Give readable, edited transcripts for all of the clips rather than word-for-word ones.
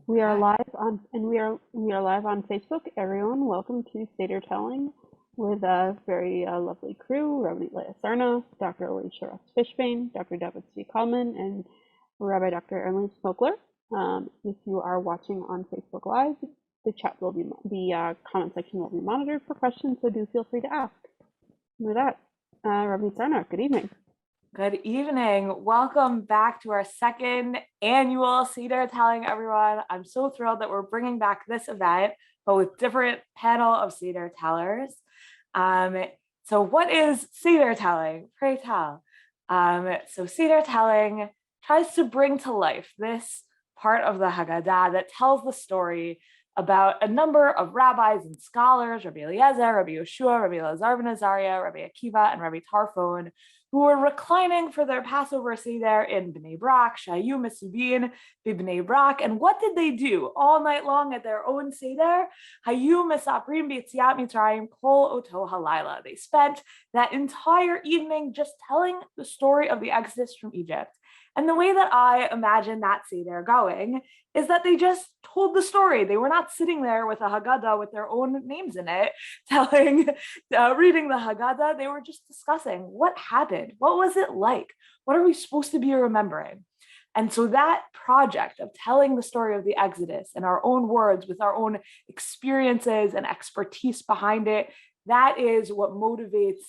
We are Hi. live on and we are live on Facebook. Everyone, welcome to Seder Telling with a very lovely crew: Rabbi Sarna, Dr. Elisha Russ-Fishbane, Dr. Zvi Kalman, and Rabbi Dr. Erin Smokler. If you are watching on Facebook Live, the chat will be the comment section will be monitored for questions, so do feel free to ask. And with that, Rabbi Sarna, good evening. Good evening. Welcome back to our second annual Seder Telling, everyone. I'm so thrilled that we're bringing back this event, but with different panel of Seder tellers. So what is Seder Telling? Pray tell. So Seder Telling tries to bring to life this part of the Haggadah that tells the story about a number of rabbis and scholars, Rabbi Eliezer, Rabbi Yoshua, Rabbi Elazar ben Azariah, Rabbi Akiva, and Rabbi Tarfon, who were reclining for their Passover Seder in Bnei Brak, Shayu Mesubin, Bnei Brak. And what did they do all night long at their own Seder? Hayu Mesaprim B'Yetziat Mitzrayim Kol Oto Halayla. They spent that entire evening just telling the story of the Exodus from Egypt. And the way that I imagine that Seder going is that they just told the story. They were not sitting there with a Haggadah with their own names in it, reading the Haggadah. They were just discussing what happened. What was it like? What are we supposed to be remembering? And so that project of telling the story of the Exodus in our own words, with our own experiences and expertise behind it, that is what motivates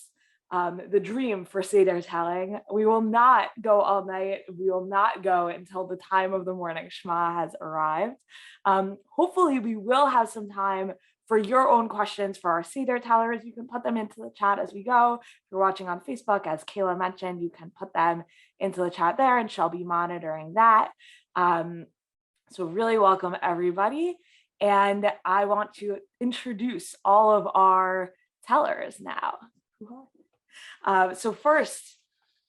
the dream for Seder Telling. We will not go all night. We will not go until the time of the morning Shema has arrived. Hopefully we will have some time for your own questions for our Seder tellers. You can put them into the chat as we go. If you're watching on Facebook, as Kayla mentioned, you can put them into the chat there and she'll be monitoring that. So really welcome everybody. And I want to introduce all of our tellers now. So first,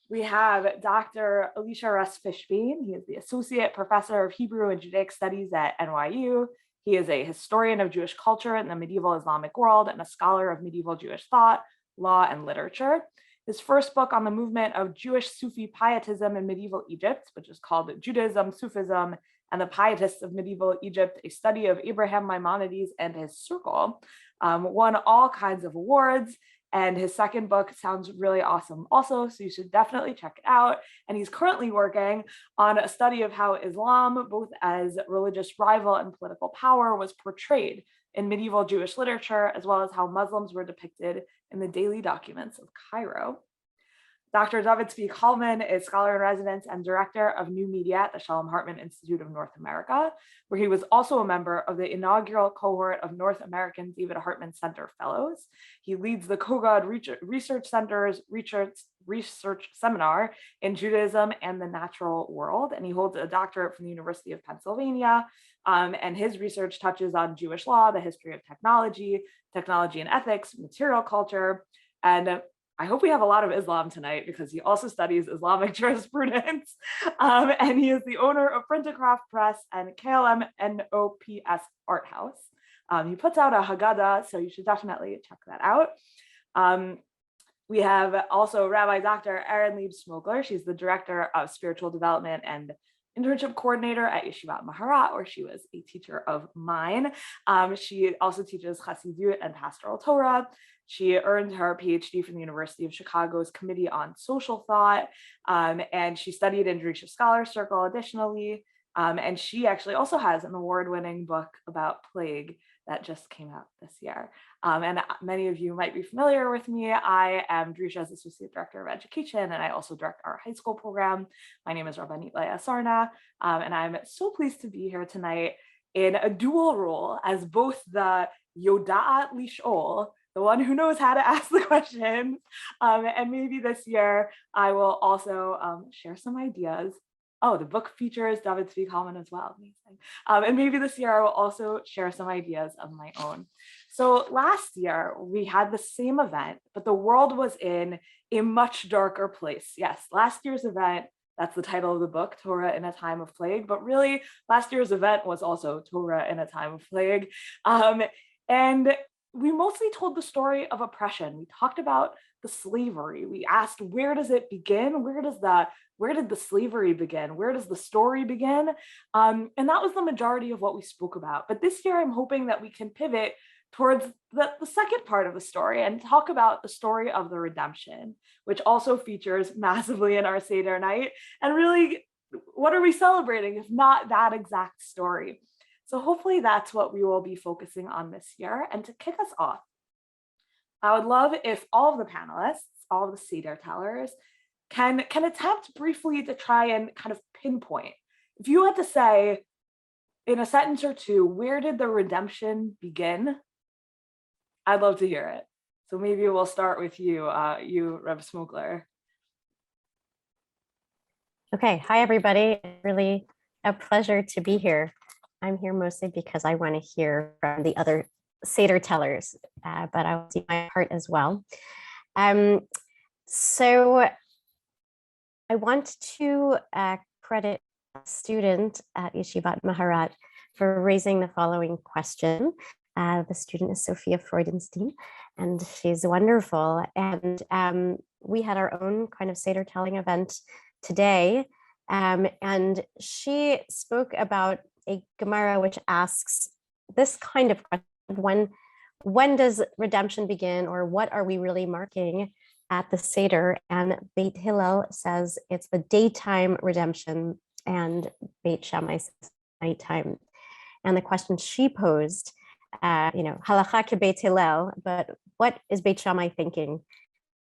we have Dr. Elisha Russ-Fishbane. He is the Associate Professor of Hebrew and Judaic Studies at NYU. He is a historian of Jewish culture in the medieval Islamic world and a scholar of medieval Jewish thought, law, and literature. His first book on the movement of Jewish Sufi pietism in medieval Egypt, which is called Judaism, Sufism, and the Pietists of Medieval Egypt, a study of Abraham Maimonides and his circle, won all kinds of awards. And his second book sounds really awesome also, so you should definitely check it out. And he's currently working on a study of how Islam, both as religious rival and political power, was portrayed in medieval Jewish literature, as well as how Muslims were depicted in the daily documents of Cairo. Dr. Zvi Kalman is scholar in residence and director of new media at the Shalom Hartman Institute of North America, where he was also a member of the inaugural cohort of North American David Hartman Center Fellows. He leads the Kogod Research Center's research seminar in Judaism and the natural world, and he holds a doctorate from the University of Pennsylvania. And his research touches on Jewish law, the history of technology, technology and ethics, material culture, and I hope we have a lot of Islam tonight because he also studies Islamic jurisprudence. And he is the owner of Print to Craft Press and KLM NOPS Art House. He puts out a Haggadah, so you should definitely check that out. We have also Rabbi Dr. Erin Leib Smokler. She's the director of spiritual development and internship coordinator at Yeshivat Maharat, where she was a teacher of mine. She also teaches Chassidut and Pastoral Torah. She earned her PhD from the University of Chicago's Committee on Social Thought, and she studied in Jewish Scholar Circle additionally. And she actually also has an award-winning book about plague that just came out this year. And many of you might be familiar with me. I am Drisha's Associate Director of Education, and I also direct our high school program. My name is Rabbanit Leah Sarna, and I'm so pleased to be here tonight in a dual role as both the Yoda'at Lish'ol, the one who knows how to ask the questions, and maybe this year I will also share some ideas. Oh, the book features Zvi Kalman as well. Amazing. And maybe this year I will also share some ideas of my own. So last year we had the same event, but the world was in a much darker place. Yes, last year's event, that's the title of the book, Torah in a Time of Plague, but really last year's event was also Torah in a Time of Plague. And we mostly told the story of oppression. We talked about the slavery. We asked, where does it begin? Where did the slavery begin? Where does the story begin? And that was the majority of what we spoke about. But this year, I'm hoping that we can pivot towards the second part of the story and talk about the story of the redemption, which also features massively in our Seder night. And really, what are we celebrating if not that exact story? So hopefully that's what we will be focusing on this year. And to kick us off, I would love if all of the panelists, all of the Seder tellers, can attempt briefly to try and kind of pinpoint. If you had to say in a sentence or two, where did the redemption begin? I'd love to hear it. So maybe we'll start with you, Rabbi Smokler. Okay, hi everybody. Really a pleasure to be here. I'm here mostly because I want to hear from the other Seder tellers, but I will do my part as well. So I want to credit a student at Yeshivat Maharat for raising the following question. The student is Sophia Freudenstein, and she's wonderful. And we had our own kind of Seder telling event today, and she spoke about a Gemara which asks this kind of question: when does redemption begin, or what are we really marking at the Seder? And Beit Hillel says it's the daytime redemption, and Beit Shammai says nighttime. And the question she posed, halacha ke Beit Hillel, but what is Beit Shammai thinking?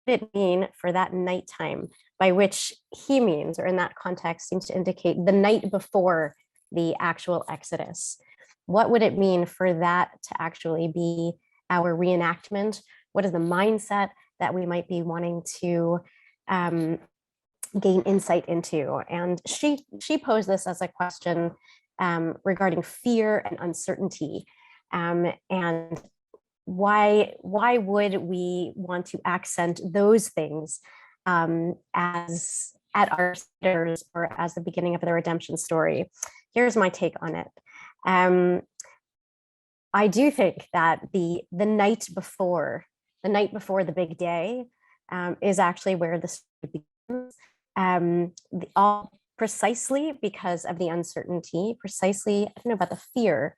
What does it mean for that nighttime, by which he means, or in that context seems to indicate the night before the actual Exodus? What would it mean for that to actually be our reenactment? What is the mindset that we might be wanting to gain insight into? And she posed this as a question regarding fear and uncertainty. And why would we want to accent those things as at our Seders or as the beginning of the redemption story? Here's my take on it. I do think that the night before the big day is actually where the story begins. All precisely because of the uncertainty, precisely, I don't know about the fear,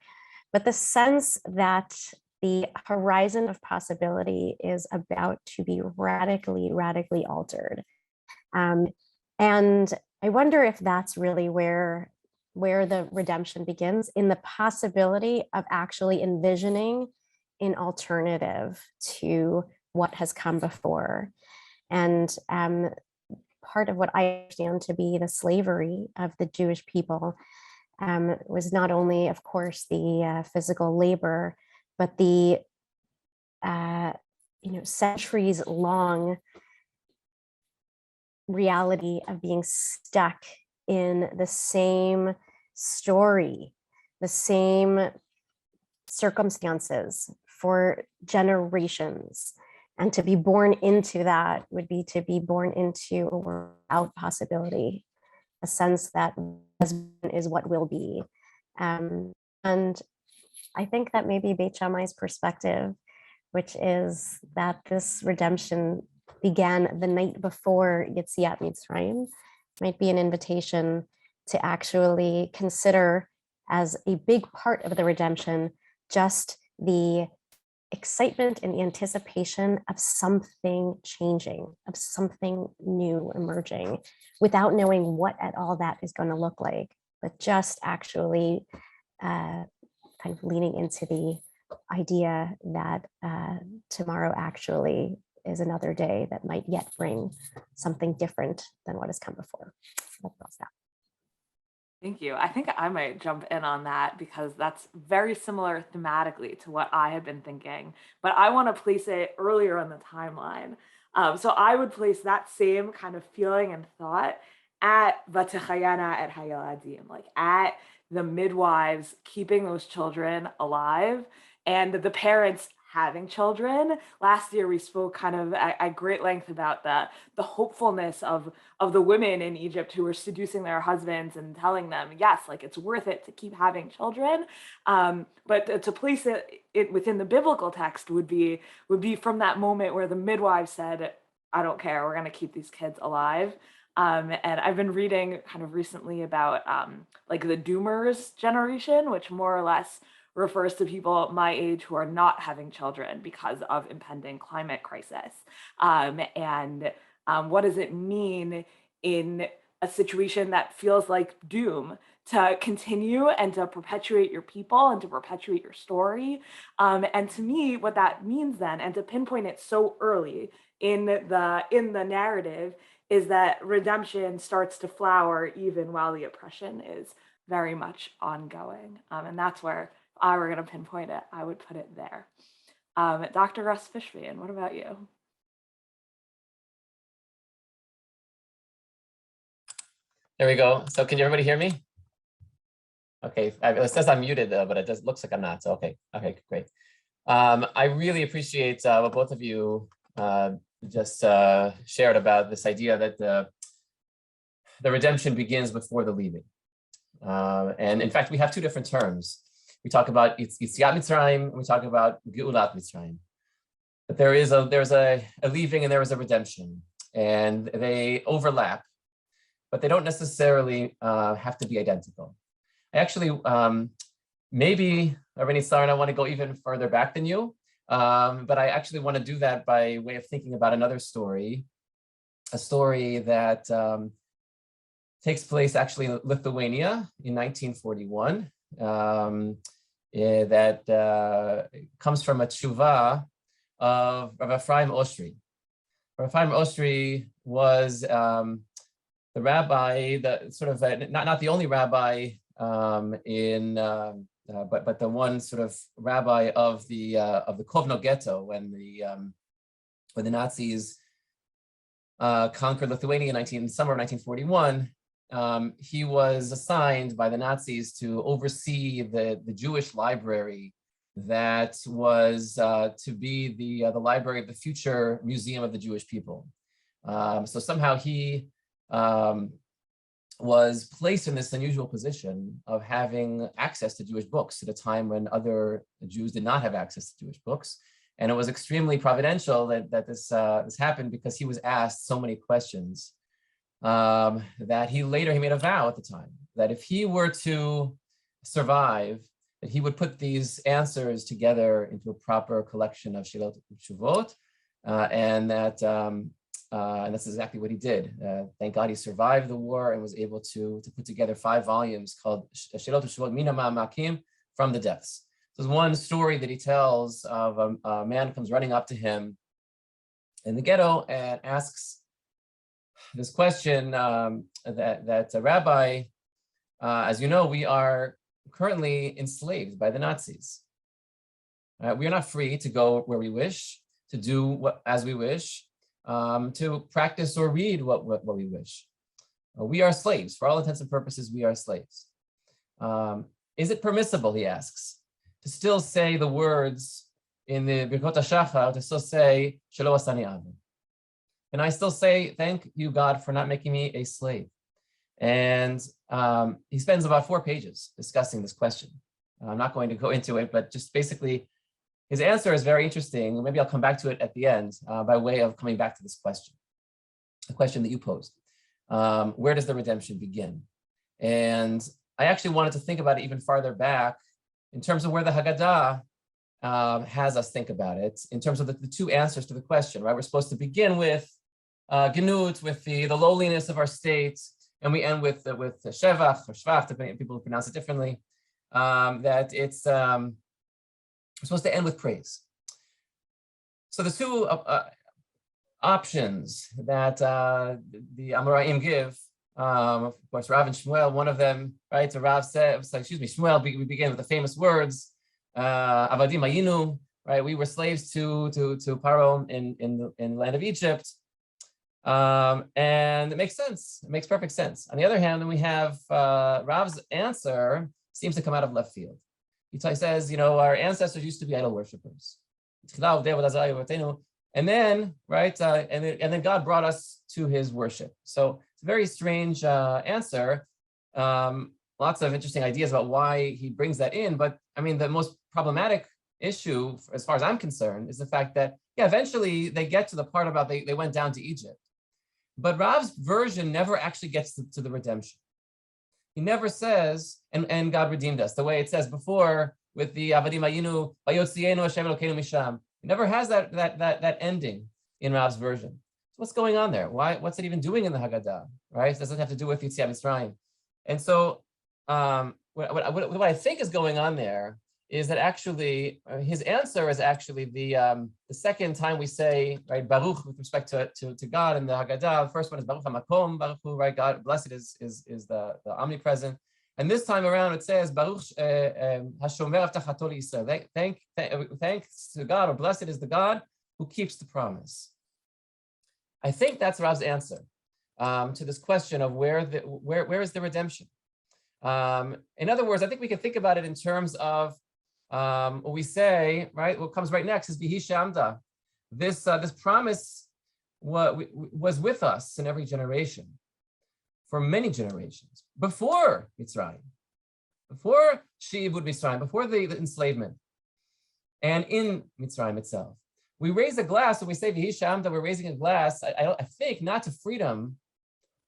but the sense that the horizon of possibility is about to be radically, radically altered. And I wonder if that's really where the redemption begins, in the possibility of actually envisioning an alternative to what has come before. And part of what I understand to be the slavery of the Jewish people was not only, of course, the physical labor, but the centuries-long reality of being stuck in the same story, the same circumstances for generations. And to be born into that would be to be born into a world without possibility, a sense that is what will be. And I think that maybe Beit Shammai's perspective, which is that this redemption began the night before Yetziat Mitzrayim, might be an invitation to actually consider as a big part of the redemption just the excitement and the anticipation of something changing, of something new emerging, without knowing what at all that is going to look like, but just actually kind of leaning into the idea that tomorrow actually is another day that might yet bring something different than what has come before. So that's that. Thank you. I think I might jump in on that because that's very similar thematically to what I had been thinking, but I want to place it earlier in the timeline. So I would place that same kind of feeling and thought at Vatechayana et Hayaladim, like at the midwives keeping those children alive and the parents having children. Last year, we spoke kind of at great length about the hopefulness of the women in Egypt who were seducing their husbands and telling them, yes, like it's worth it to keep having children. But to place it within the biblical text would be from that moment where the midwife said, I don't care, we're going to keep these kids alive. And I've been reading kind of recently about like the doomers generation, which more or less refers to people my age who are not having children because of impending climate crisis. And what does it mean in a situation that feels like doom to continue and to perpetuate your people and to perpetuate your story? And to me, what that means then, and to pinpoint it so early in the narrative, is that redemption starts to flower even while the oppression is very much ongoing. And that's where, if I were going to pinpoint it, I would put it there. Dr. Russ-Fishbane, what about you? There we go. So can everybody hear me? Okay, it says I'm muted, but it looks like I'm not. So okay, great. I really appreciate what both of you just shared about this idea that the redemption begins before the leaving. And in fact, we have two different terms. We talk about Yetziat Mitzrayim, and we talk about Geulat Mitzrayim. But there's a leaving and there is a redemption, and they overlap, but they don't necessarily have to be identical. I actually, maybe, Rabbanit Sarna, I want to go even further back than you, but I actually want to do that by way of thinking about another story, a story that takes place actually in Lithuania in 1941. That comes from a tshuva of Rav Ephraim Oshri. Rav Ephraim Oshri was the rabbi, the sort of not the only rabbi but the one sort of rabbi of the Kovno ghetto when the Nazis conquered Lithuania in summer of 1941. He was assigned by the Nazis to oversee the Jewish library that was to be the library of the future Museum of the Jewish People. So somehow he was placed in this unusual position of having access to Jewish books at a time when other Jews did not have access to Jewish books. And it was extremely providential that this happened, because he was asked so many questions that he made a vow at the time that if he were to survive, that he would put these answers together into a proper collection of Shilot Shuvot, and that's exactly what he did. Thank God he survived the war and was able to put together 5 volumes called Shilot Shuvot Mina Ma'amakim, from the depths. There's one story that he tells of a man comes running up to him in the ghetto and asks this question that Rabbi, as you know, we are currently enslaved by the Nazis. We are not free to go where we wish, to do as we wish, to practice or read what we wish. We are slaves. For all intents and purposes, we are slaves. Is it permissible, he asks, to still say the words in the Birkot HaShachar, to still say, Shelo asani aved? And I still say, thank you, God, for not making me a slave. And he spends about 4 pages discussing this question. I'm not going to go into it, but just basically, his answer is very interesting. Maybe I'll come back to it at the end by way of coming back to this question, the question that you posed. Where does the redemption begin? And I actually wanted to think about it even farther back in terms of where the Haggadah has us think about it, in terms of the 2 answers to the question, right? We're supposed to begin with Genut, with the lowliness of our state, and we end with Shevach or Shvach, depending, people pronounce it differently, that it's we're supposed to end with praise. So the 2 options that the Amoraim give, of course, Rav and Shmuel, one of them, right? So Rav said, Shmuel, we begin with the famous words, Avadim Ayinu, right? We were slaves to Paro in the land of Egypt. And it makes sense. It makes perfect sense. On the other hand, then we have Rav's answer seems to come out of left field. He says, our ancestors used to be idol worshippers. And then, right, and then God brought us to his worship. So it's a very strange answer. Lots of interesting ideas about why he brings that in. But I mean, the most problematic issue, as far as I'm concerned, is the fact that, yeah, eventually they get to the part about they went down to Egypt. But Rav's version never actually gets to the redemption. He never says, and God redeemed us, the way it says before with the Avadim Ayinu, Vayotzienu Hashem Elokeinu Misham. It never has that ending in Rav's version. So what's going on there? What's it even doing in the Haggadah? Right? It doesn't have to do with Yetziat Mitzrayim. And so what I think is going on there is that actually his answer is actually the second time we say, right, Baruch with respect to God in the Haggadah. The first one is Baruch HaMakom, Baruch Hu, right? God, blessed is the omnipresent. And this time around it says Baruch Hashomer Avtachato Yisrael. Thanks to God, or blessed is the God who keeps the promise. I think that's Rav's answer to this question of where is the redemption. In other words, I think we can think about it in terms of what we say, right? What comes right next is Vihi Shamda. This promise was with us in every generation, for many generations, before Mitzrayim, before She'ivud Mitzrayim, before the enslavement, and in Mitzrayim itself. We raise a glass when we say Vihi Shamda. We're raising a glass, I think, not to freedom,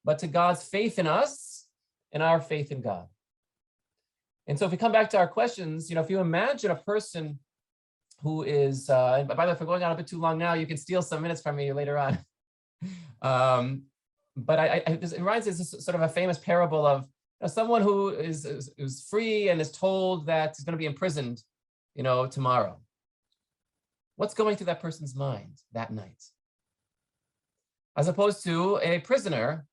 but to God's faith in us and our faith in God. And so if we come back to our questions, if you imagine a person who is, and by the way, if we're going on a bit too long now, you can steal some minutes from me later on. But it reminds me of sort of a famous parable of someone who is free and is told that he's going to be imprisoned, tomorrow. What's going through that person's mind that night? As opposed to a prisoner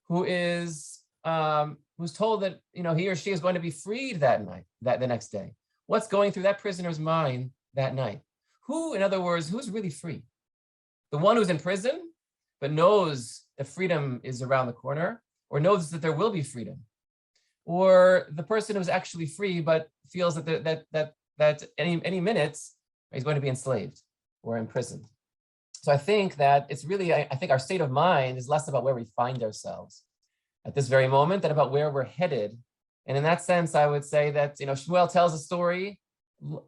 who is who's told that he or she is going to be freed that night, the next day. What's going through that prisoner's mind that night? Who, in other words, who's really free? The one who's in prison, but knows that freedom is around the corner, or knows that there will be freedom, or the person who's actually free but feels that any minute he's going to be enslaved or imprisoned. So I think that it's really, I think our state of mind is less about where we find ourselves at this very moment than about where we're headed. And in that sense, I would say that, Shmuel tells a story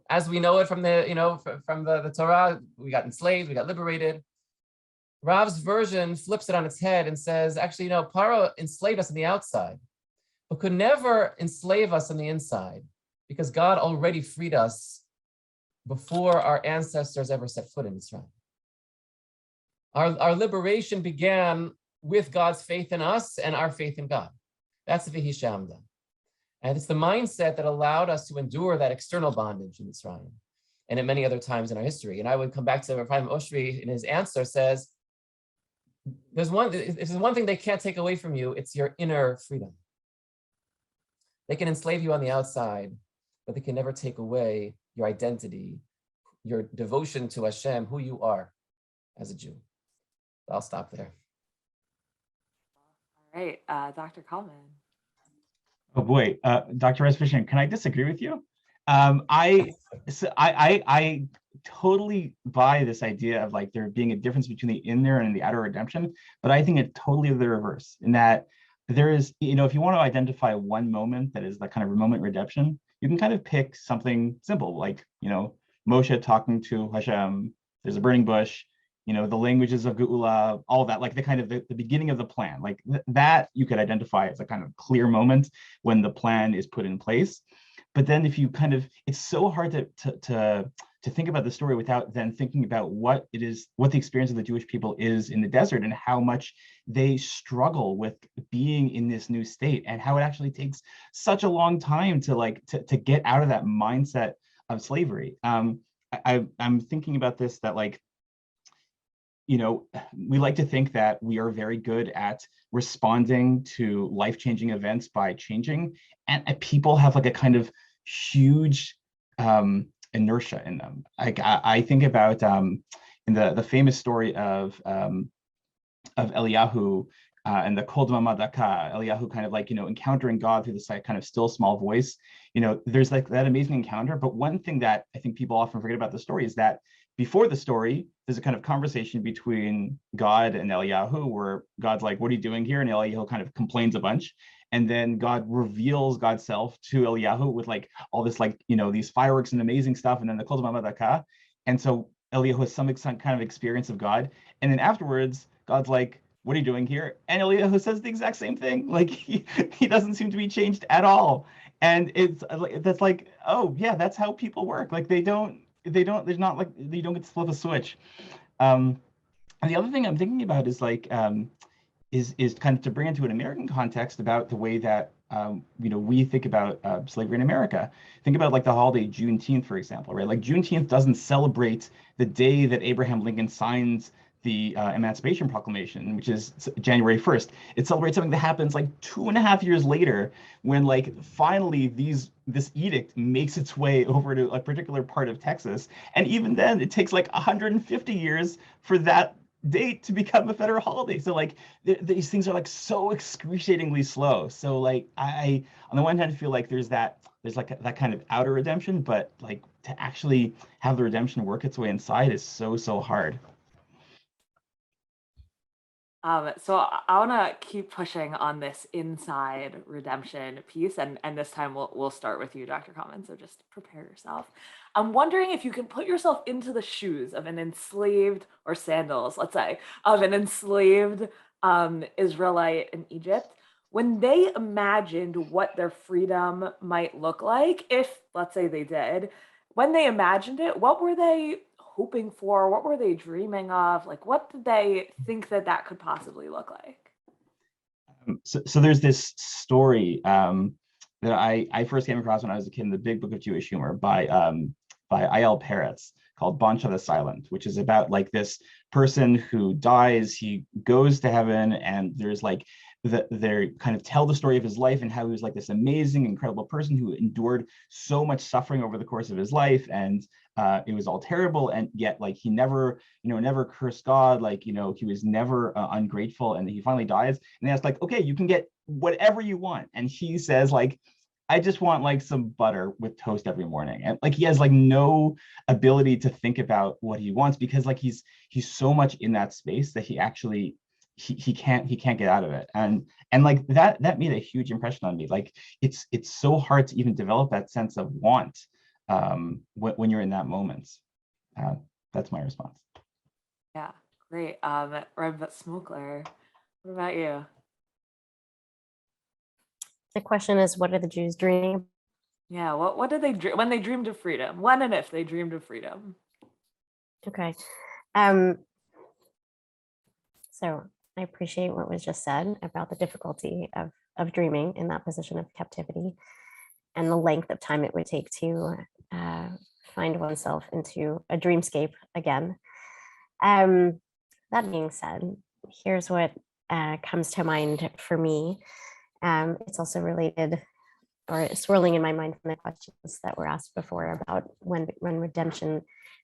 as we know it from the Torah. We got enslaved, we got liberated. Rav's version flips it on its head and says, actually, Paro enslaved us on the outside, but could never enslave us on the inside, because God already freed us before our ancestors ever set foot in Israel. Our liberation began with God's faith in us and our faith in God. That's Vihi Shamda. And it's the mindset that allowed us to endure that external bondage in Israel and at many other times in our history. And I would come back to Rabbi Oshri in his answer says, there's one thing they can't take away from you, it's your inner freedom. They can enslave you on the outside, but they can never take away your identity, your devotion to Hashem, who you are as a Jew. I'll stop there. All right, Dr. Kalman. Oh boy, Dr. Russ-Fishbane, can I disagree with you? I totally buy this idea of like there being a difference between the inner and the outer redemption, but I think it's totally the reverse in that there is, if you want to identify one moment that is the kind of moment redemption, you can kind of pick something simple like, Moshe talking to Hashem, there's a burning bush, the languages of Geula, all that, like the kind of the beginning of the plan, like that you could identify as a kind of clear moment when the plan is put in place. But then if you it's so hard to think about the story without then thinking about what the experience of the Jewish people is in the desert and how much they struggle with being in this new state and how it actually takes such a long time to get out of that mindset of slavery. I'm thinking about this, that we like to think that we are very good at responding to life-changing events by changing, and people have like a kind of huge inertia in them. I think about in the famous story of Eliyahu and the Kol Dmama Daka, Eliyahu kind of encountering God through this kind of still small voice. There's like that amazing encounter. But one thing that I think people often forget about the story is that before the story, there's a kind of conversation between God and Eliyahu where God's like, what are you doing here? And Eliyahu kind of complains a bunch. And then God reveals God's self to Eliyahu with like all this, like, these fireworks and amazing stuff. And then the Kol Daka. And so Eliyahu has some kind of experience of God. And then afterwards, God's like, what are you doing here? And Eliyahu says the exact same thing. Like he doesn't seem to be changed at all. And that's like, oh yeah, that's how people work. Like there's not like, you don't get to flip a switch. And the other thing I'm thinking about is like, is kind of to bring into an American context about the way that we think about slavery in America. Think about like the holiday Juneteenth, for example, right? Like Juneteenth doesn't celebrate the day that Abraham Lincoln signs the Emancipation Proclamation, which is January 1st. It celebrates something that happens like 2.5 years later, when like finally this edict makes its way over to a particular part of Texas, and even then it takes like 150 years for that date to become a federal holiday. So like these things are like so excruciatingly slow. So like I on the one hand feel like there's like that kind of outer redemption, but like to actually have the redemption work its way inside is so hard. So I want to keep pushing on this inside redemption piece, and this time we'll start with you, Dr. Kalman. So just prepare yourself. I'm wondering if you can put yourself into the shoes of an enslaved, or sandals, let's say, of an enslaved Israelite in Egypt, when they imagined what their freedom might look like, if let's say they did, when they imagined it, what were they hoping for? What were they dreaming of? Like, what did they think that could possibly look like? So there's this story that I first came across when I was a kid in the Big Book of Jewish Humor by I.L. Peretz, called Bansha the Silent, which is about like this person who dies, he goes to heaven, and there's like they kind of tell the story of his life and how he was like this amazing, incredible person who endured so much suffering over the course of his life, and it was all terrible, and yet like he never cursed God, like he was never ungrateful, and he finally dies, and that's like, okay, you can get whatever you want, and he says like, I just want like some butter with toast every morning. And like he has like no ability to think about what he wants, because like he's so much in that space that he actually he can't get out of it. And like that made a huge impression on me. Like it's so hard to even develop that sense of want when you're in that moment. That's my response. Yeah, great. Rabbi Smokler, what about you? The question is, what are the Jews dreaming? Yeah, what did they dream when they dreamed of freedom? When and if they dreamed of freedom? Okay. So I appreciate what was just said about the difficulty of dreaming in that position of captivity, and the length of time it would take to find oneself into a dreamscape again. That being said, here's what comes to mind for me. It's also related, or swirling in my mind from the questions that were asked before about when redemption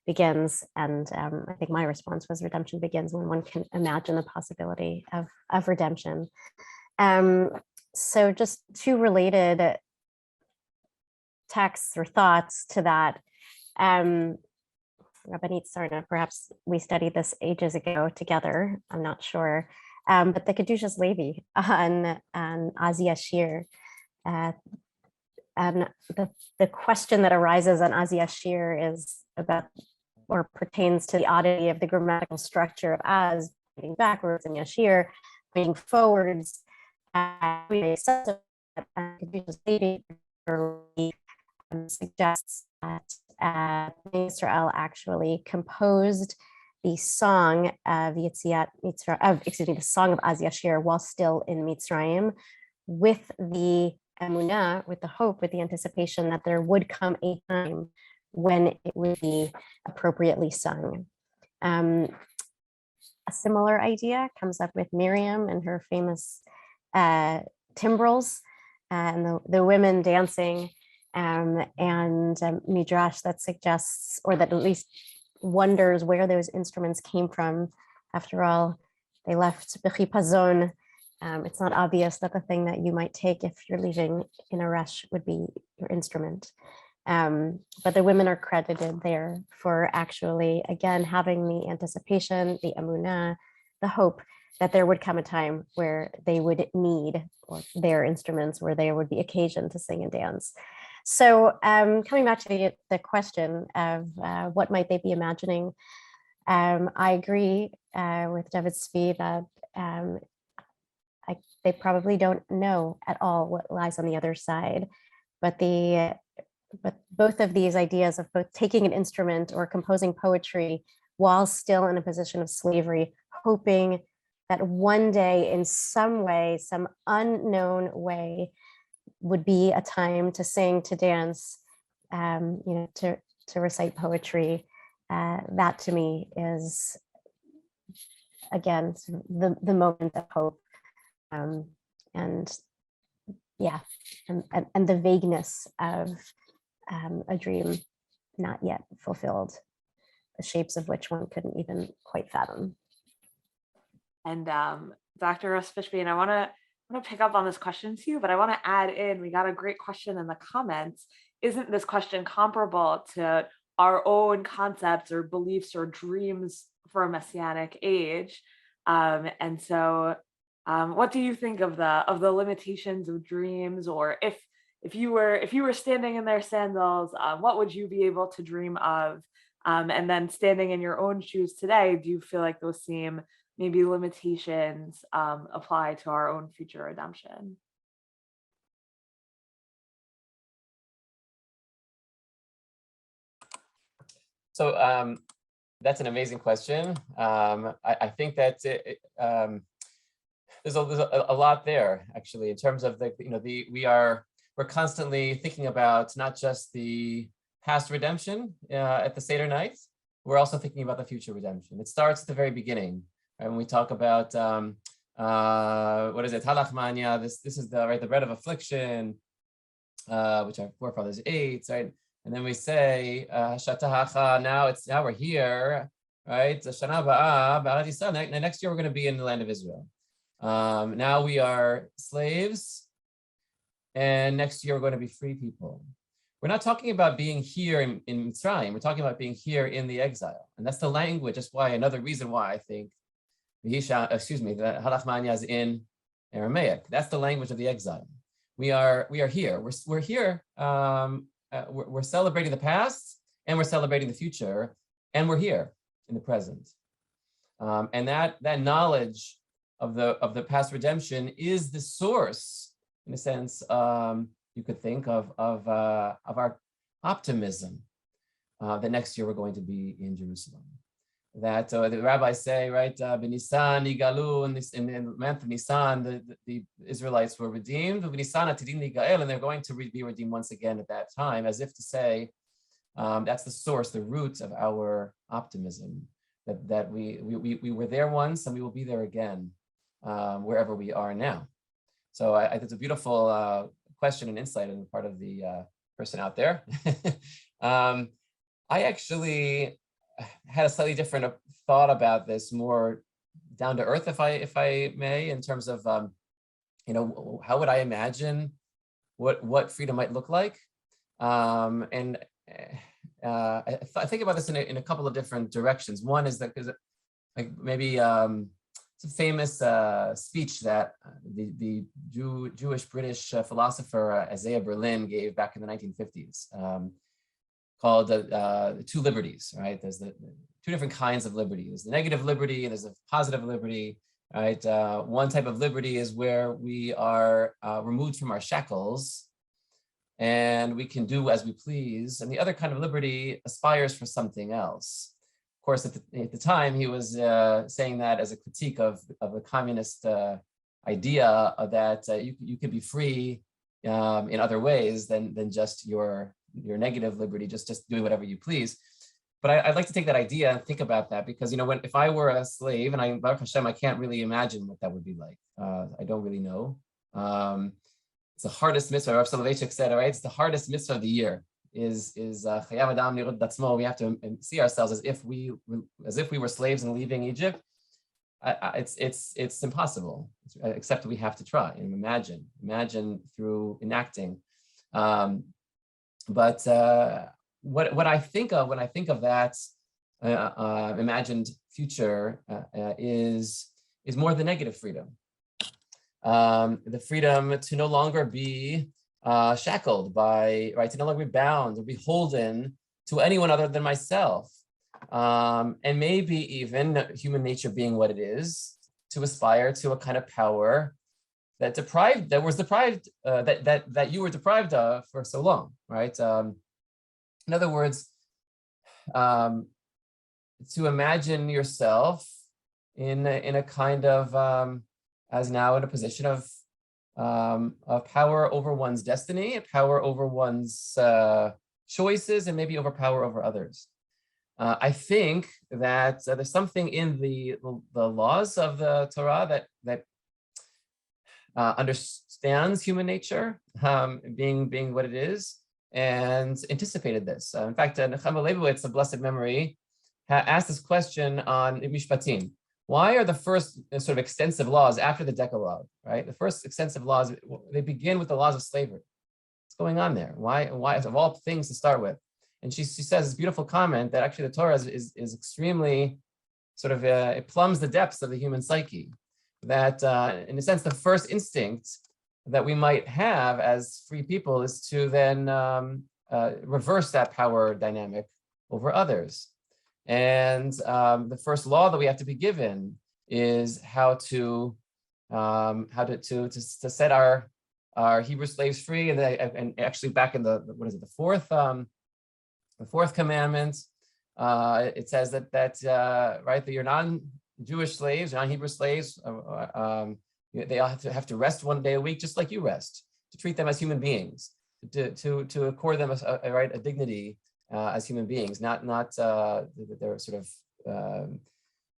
begins. And I think my response was redemption begins when one can imagine the possibility of redemption. So just two related texts or thoughts to that. Rabbanit, Sarna, perhaps we studied this ages ago together, I'm not sure. But the Kedushas Levi on Az Yashir, and the question that arises on Az Yashir is about, or pertains to, the oddity of the grammatical structure of Az, moving backwards, and Yashir moving forwards. Kedushas Levi suggests that Israel actually composed the song of Yetziat Mitzrayim, the song of Az Yashir while still in Mitzrayim, with the emunah, with the hope, with the anticipation that there would come a time when it would be appropriately sung. A similar idea comes up with Miriam and her famous timbrels, and the women dancing, and midrash that suggests, or that at least wonders where those instruments came from. After all, they left b'chipazon. It's not obvious that the thing that you might take if you're leaving in a rush would be your instrument. But the women are credited there for actually, again, having the anticipation, the emunah, the hope that there would come a time where they would need their instruments, where there would be occasion to sing and dance. So coming back to the question of what might they be imagining, I agree with David Zvi that they probably don't know at all what lies on the other side. But both of these ideas of both taking an instrument or composing poetry while still in a position of slavery, hoping that one day in some way, some unknown way, would be a time to sing, to dance, to recite poetry. That to me is, again, the moment of hope. And the vagueness of a dream not yet fulfilled, the shapes of which one couldn't even quite fathom. And Dr. Russ-Fishbane, I want to pick up on this question too, but I want to add in, we got a great question in the comments. Isn't this question comparable to our own concepts or beliefs or dreams for a messianic age? And so what do you think of the limitations of dreams? Or if you were standing in their sandals, what would you be able to dream of? And then standing in your own shoes today, do you feel like those seem maybe limitations apply to our own future redemption? So that's an amazing question. I think that there's a lot there, actually, in terms of we're constantly thinking about not just the past redemption at the Seder night, we're also thinking about the future redemption. It starts at the very beginning. Right, when we talk about what is it, halachmania, this is the bread of affliction, which our forefathers ate, right? And then we say shatahacha. Now we're here, right? Shana ba'a, next year we're going to be in the land of Israel. Now we are slaves, and next year we're going to be free people. We're not talking about being here in Mitzrayim. We're talking about being here in the exile, and that's the language. That's why another reason why I think the halachmania is in Aramaic. That's the language of the exile. We are here. We're here. We're celebrating the past, and we're celebrating the future, and we're here in the present. And that knowledge of the past redemption is the source, in a sense, you could think of our optimism that next year we're going to be in Jerusalem. That the rabbis say, right, B'Nisan Yigalu, in the month of Nisan, the Israelites were redeemed, B'Nisan Atidim Nigael, and they're going to be redeemed once again at that time, as if to say, that's the source, the root of our optimism, that we were there once and we will be there again, wherever we are now. So I think it's a beautiful question and insight on the part of the person out there. I actually had a slightly different thought about this, more down to earth, if I may, in terms of how would I imagine what freedom might look like, and I think about this in a couple of different directions. One is that maybe it's a famous speech that the Jewish British philosopher Isaiah Berlin gave back in the 1950s. Called the two liberties, right? There's the two different kinds of liberty. There's the negative liberty and there's a positive liberty, right? One type of liberty is where we are removed from our shackles and we can do as we please. And the other kind of liberty aspires for something else. Of course, at the time, he was saying that as a critique of the communist idea that you could be free in other ways than just your negative liberty, just doing whatever you please. But I'd like to take that idea and think about that, because if I were a slave, and Baruch Hashem, I can't really imagine what that would be like. I don't really know. It's the hardest mitzvah. Rav Soloveitchik said, all right, it's the hardest mitzvah of the year. Is chayav adam lirot datzmo. We have to see ourselves as if we were slaves and leaving Egypt. It's impossible, except we have to try and imagine through enacting. But what I think of when I think of that imagined future is more the negative freedom. The freedom to no longer be shackled by, right, to no longer be bound or beholden to anyone other than myself. And maybe even human nature being what it is, to aspire to a kind of power that you were deprived of for so long, right? In other words, to imagine yourself in a kind of as now in a position of power over one's destiny, power over one's choices, and maybe over power over others. I think that there's something in the laws of the Torah that understands human nature being what it is and anticipated this. In fact, Nechama Leibowitz, of blessed memory, asked this question on Mishpatim. Why are the first sort of extensive laws after the Decalogue, right? The first extensive laws, they begin with the laws of slavery. What's going on there? Why of all things to start with? And she says this beautiful comment that actually the Torah is extremely sort of, it plumbs the depths of the human psyche. That in a sense, the first instinct that we might have as free people is to then reverse that power dynamic over others. And the first law that we have to be given is how to set our Hebrew slaves free. And actually back in the fourth commandment, it says that right, that you're non-Jewish slaves, non-Hebrew slaves, they all have to rest one day a week, just like you rest, to treat them as human beings, to accord them a dignity as human beings, not they're sort of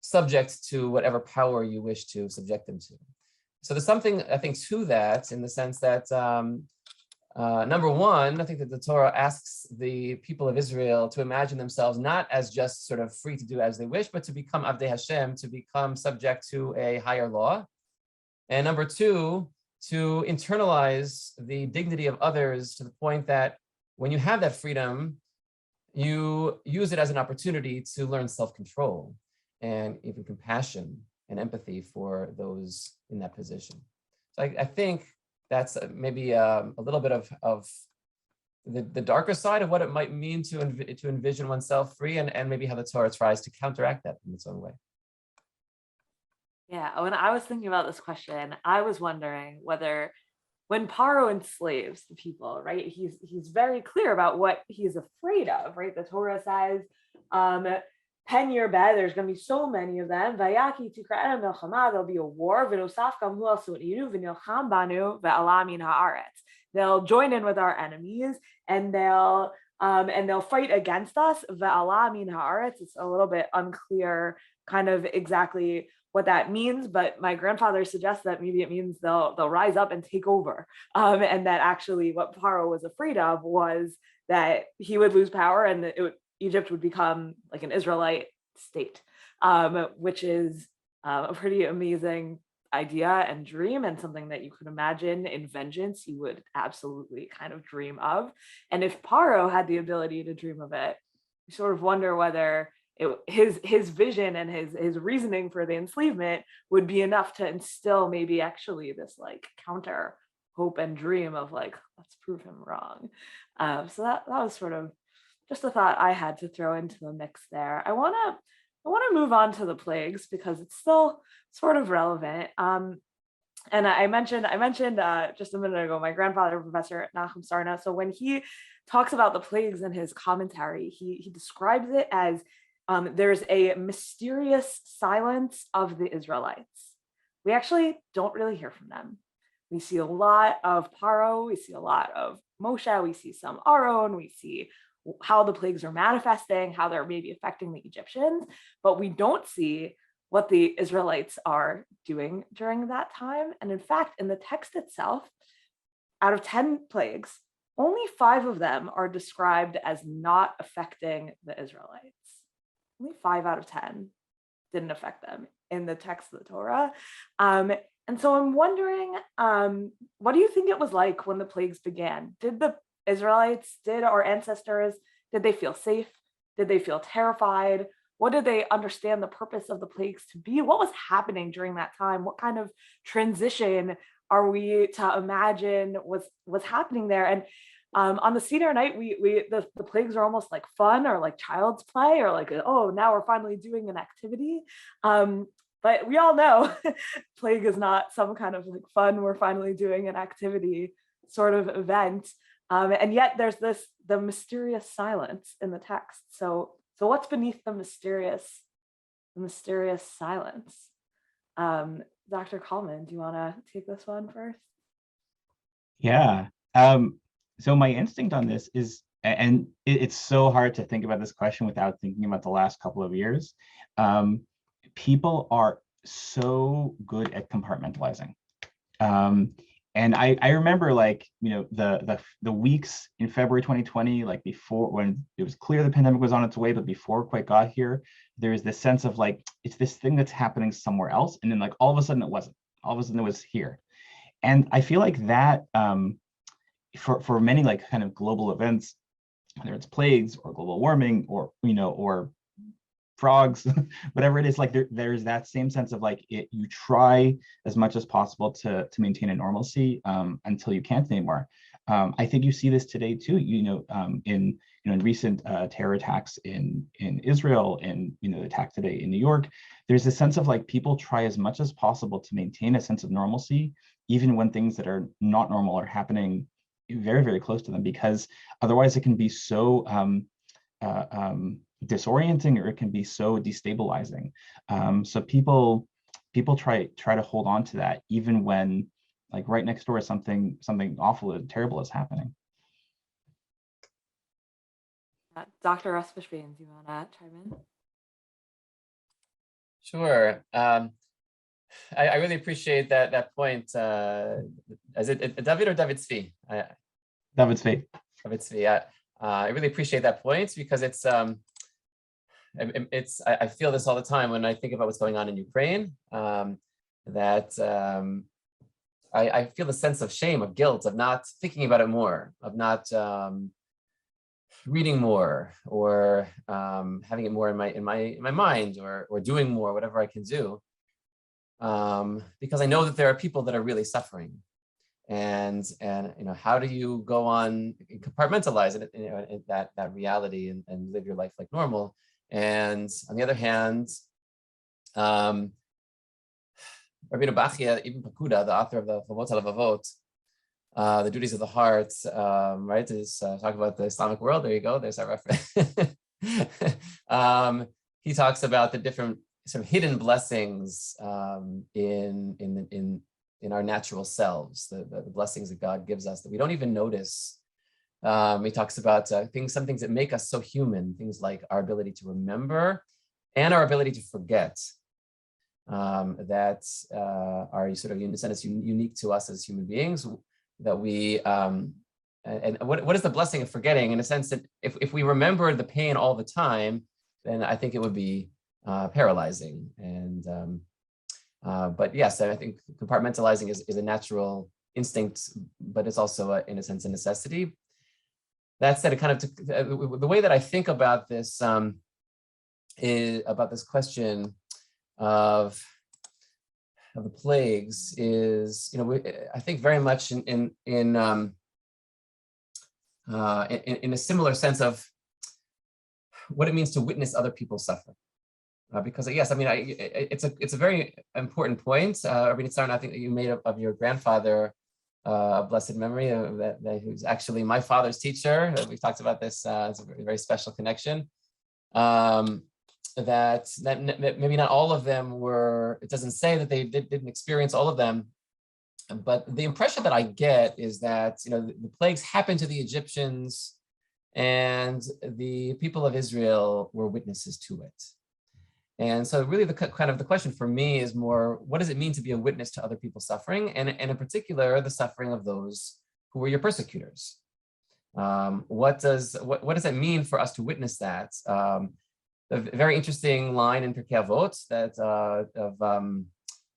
subject to whatever power you wish to subject them to. So there's something, I think, to that, in the sense that number one, I think that the Torah asks the people of Israel to imagine themselves not as just sort of free to do as they wish, but to become Avdei Hashem, to become subject to a higher law. And number two, to internalize the dignity of others to the point that when you have that freedom, you use it as an opportunity to learn self-control and even compassion and empathy for those in that position. So I think that's maybe a little bit of the darker side of what it might mean to envision oneself free, and maybe how the Torah tries to counteract that in its own way. Yeah, when I was thinking about this question, I was wondering whether when Paro enslaves the people, right, he's very clear about what he's afraid of, right? The Torah says, pen your bed, there's going to be so many of them. Vayaki tikra'ena milchama, there'll be a war. V'nosaf gam hu asu'inu v'nilcham banu ve'ala min ha'aretz. They'll join in with our enemies, and they'll fight against us. Ve'ala min ha'aretz. It's a little bit unclear, kind of exactly what that means, but my grandfather suggests that maybe it means they'll rise up and take over, and that actually what Paro was afraid of was that he would lose power and Egypt would become like an Israelite state, which is a pretty amazing idea and dream, and something that you could imagine in vengeance you would absolutely kind of dream of. And if Paro had the ability to dream of it, you sort of wonder whether his vision and his reasoning for the enslavement would be enough to instill maybe actually this like counter hope and dream of like, let's prove him wrong. So that was sort of just a thought I had to throw into the mix there. I want to move on to the plagues because it's still sort of relevant. And I mentioned just a minute ago, my grandfather, Professor Nachum Sarna. So when he talks about the plagues in his commentary, he describes it as there's a mysterious silence of the Israelites. We actually don't really hear from them. We see a lot of Paro, we see a lot of Moshe, we see some Aaron, we see how the plagues are manifesting, how they're maybe affecting the Egyptians, but we don't see what the Israelites are doing during that time. And in fact, in the text itself, out of 10 plagues, only 5 of them are described as not affecting the Israelites. Only 5 out of 10 didn't affect them in the text of the Torah. And so I'm wondering, what do you think it was like when the plagues began? Did the Israelites did, our ancestors, did they feel safe? Did they feel terrified? What did they understand the purpose of the plagues to be? What was happening during that time? What kind of transition are we to imagine was happening there? And on the Seder night, the plagues are almost like fun or like child's play or like, oh, now we're finally doing an activity. But we all know plague is not some kind of like fun, we're finally doing an activity sort of event. And yet there's the mysterious silence in the text. So what's beneath the mysterious silence? Dr. Kalman, do you want to take this one first? Yeah. So my instinct on this is, and it's so hard to think about this question without thinking about the last couple of years. People are so good at compartmentalizing. And I remember, like, you know, the weeks in February 2020, like before, when it was clear the pandemic was on its way, but before it quite got here, there's this sense of like, it's this thing that's happening somewhere else. And then like all of a sudden it wasn't. All of a sudden it was here. And I feel like that for many like kind of global events, whether it's plagues or global warming or, you know, or frogs, whatever it is, like there's that same sense of like you try as much as possible to maintain a normalcy until you can't anymore. I think you see this today too. In recent terror attacks in Israel, and the attack today in New York, there's a sense of like people try as much as possible to maintain a sense of normalcy, even when things that are not normal are happening very, very close to them, because otherwise it can be so disorienting, or it can be so destabilizing. So people try to hold on to that even when like right next door something awful and terrible is happening. Dr. Russ-Fishbane, do you want to chime in? Sure. I really appreciate that point. Is it David or David Zvi? David Zvi. David Zvi. I really appreciate that point, because I feel this all the time when I think about what's going on in Ukraine, that I feel a sense of shame, of guilt, of not thinking about it more, of not reading more, or having it more in my mind, or doing more, whatever I can do, because I know that there are people that are really suffering, and how do you go on and compartmentalize it, that reality, and live your life like normal? And on the other hand, Rabbi Bachia Ibn Pakuda, the author of the Chavot HaLevavot, the duties of the heart, right, is talk about the Islamic world. There you go. There's our reference. He talks about the different sort of hidden blessings in our natural selves, the blessings that God gives us that we don't even notice. He talks about some things that make us so human, things like our ability to remember and our ability to forget, that are sort of, in a sense, unique to us as human beings, that we, and what is the blessing of forgetting? In a sense that if we remember the pain all the time, then I think it would be paralyzing. And but yes, I think compartmentalizing is a natural instinct, but it's also in a sense a necessity. That said, it kind of the way that I think about this is about this question of the plagues is, I think very much in a similar sense of what it means to witness other people suffer. Because yes, I mean, it's a very important point. Rabbi Sarna, I think that you made of your grandfather, blessed memory, that who's actually my father's teacher. We've talked about this. It's a very, very special connection. That maybe not all of them were. It doesn't say that they didn't experience all of them, but the impression that I get is that the plagues happened to the Egyptians, and the people of Israel were witnesses to it. And so really the question for me is more, what does it mean to be a witness to other people's suffering? And in particular, the suffering of those who were your persecutors. What does that mean for us to witness that? A very interesting line in Pirkei Avot that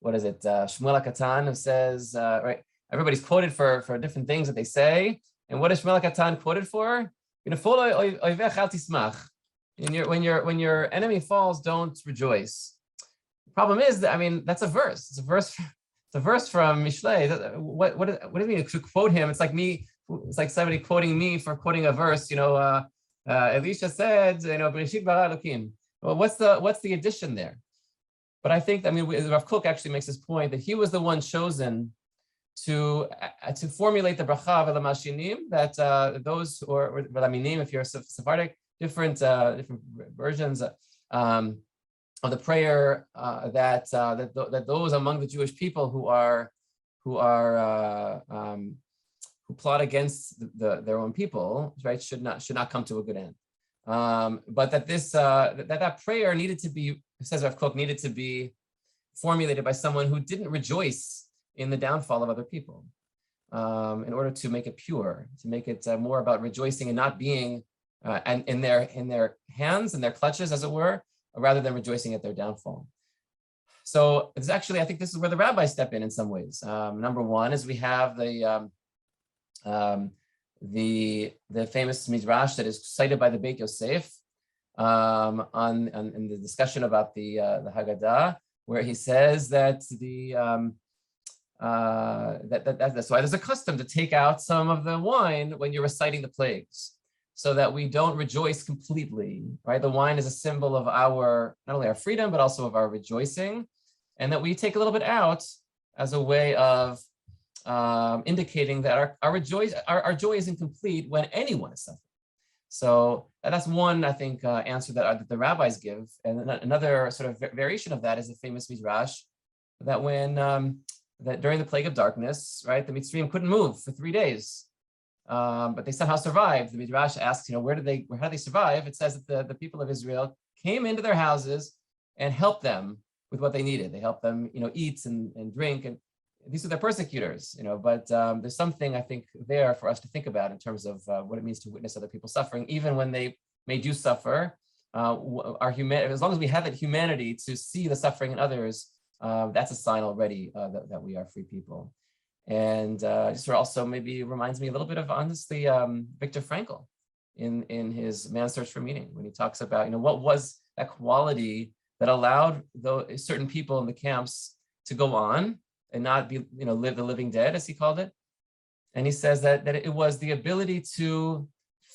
Shmuel HaKatan, who says, right, everybody's quoted for different things that they say, And what is Shmuel Katan quoted for? When your enemy falls, don't rejoice. The problem is that, I mean, that's a verse. It's a verse. It's a verse from Mishlei. What does it mean to quote him? It's like me. It's like somebody quoting me for quoting a verse. Elisha said, Bereshit bara Elokim. Well, what's the addition there? But I think, Rav Kook actually makes this point that he was the one chosen to formulate the bracha v'lamashinim, that those, or v'laminim, if you're Sephardic, different versions of the prayer that those among the Jewish people who plot against their own people, right, should not come to a good end. But that that prayer needed to be, says Rav Kook, needed to be formulated by someone who didn't rejoice in the downfall of other people, in order to make it pure, to make it more about rejoicing and not being and in their hands and their clutches, as it were, rather than rejoicing at their downfall. So it's actually, I think this is where the rabbis step in some ways. Number one is we have the famous midrash that is cited by the Beit Yosef in the discussion about the Haggadah, where he says that that's why there's a custom to take out some of the wine when you're reciting the plagues, so that we don't rejoice completely, right? The wine is a symbol of not only our freedom, but also of our rejoicing, and that we take a little bit out as a way of indicating that our joy is incomplete when anyone is suffering. So that's one, I think, answer that the rabbis give. And another sort of variation of that is the famous midrash that that during the plague of darkness, right, the Mitzrayim couldn't move for 3 days, but they somehow survived. The midrash asks, how did they survive? It says that the people of Israel came into their houses and helped them with what they needed. They helped them, eat and drink, and these are their persecutors, but there's something, I think, there for us to think about in terms of what it means to witness other people suffering, even when they made you suffer. As long as we have that humanity to see the suffering in others, that's a sign already that we are free people. And just also maybe reminds me a little bit of, honestly, Viktor Frankl in his Man's Search for Meaning, when he talks about, what was that quality that allowed certain people in the camps to go on and not be, live the living dead, as he called it. And he says that it was the ability to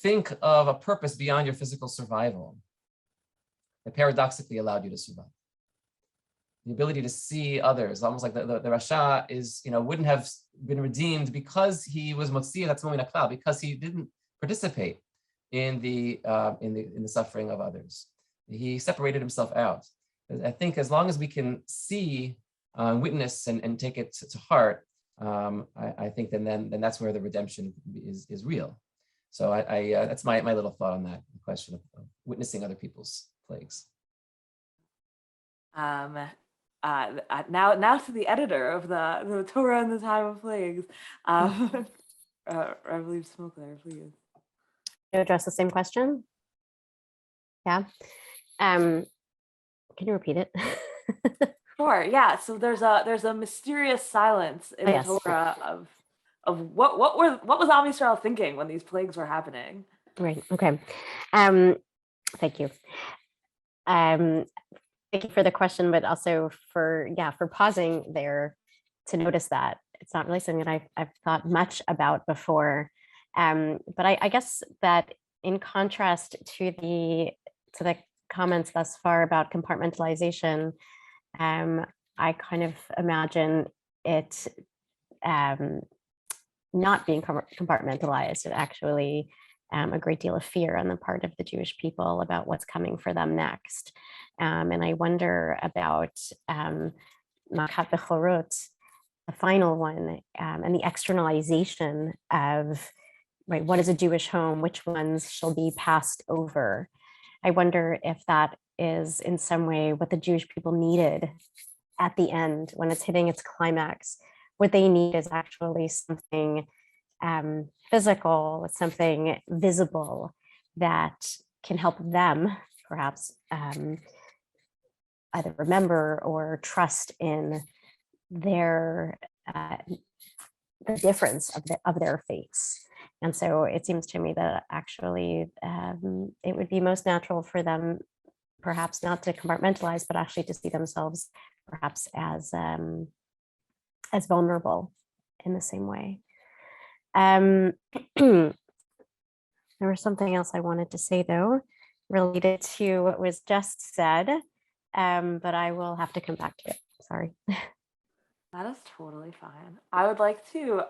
think of a purpose beyond your physical survival that paradoxically allowed you to survive. The ability to see others, almost like the Rasha wouldn't have been redeemed because he was Motzia, that's Momin HaKlal, because he didn't participate in the suffering of others. He separated himself out. I think as long as we can see, witness and take it to heart, I think then that's where the redemption is real. So that's my little thought on that question of witnessing other people's plagues. Now to the editor of the Torah in the Time of Plagues, Rabbi Smokler, please. To address the same question? Yeah. Can you repeat it? Sure. Yeah. So there's a mysterious silence in the Torah of what was Am Yisrael thinking when these plagues were happening? Right. Okay. Thank you. Thank you for the question, but also for pausing there to notice that it's not really something that I've thought much about before. But I guess that in contrast to the comments thus far about compartmentalization, I kind of imagine it not being compartmentalized, and actually a great deal of fear on the part of the Jewish people about what's coming for them next. And I wonder about Makat Bechorot, the final one, and the externalization of, right, what is a Jewish home, which ones shall be passed over. I wonder if that is in some way what the Jewish people needed at the end, when it's hitting its climax. What they need is actually something physical, something visible that can help them perhaps either remember or trust in their the difference of their faiths. And so it seems to me that actually it would be most natural for them perhaps not to compartmentalize, but actually to see themselves perhaps as vulnerable in the same way. There was something else I wanted to say, though, related to what was just said, but I will have to come back to it. Sorry. That is totally fine. I would like to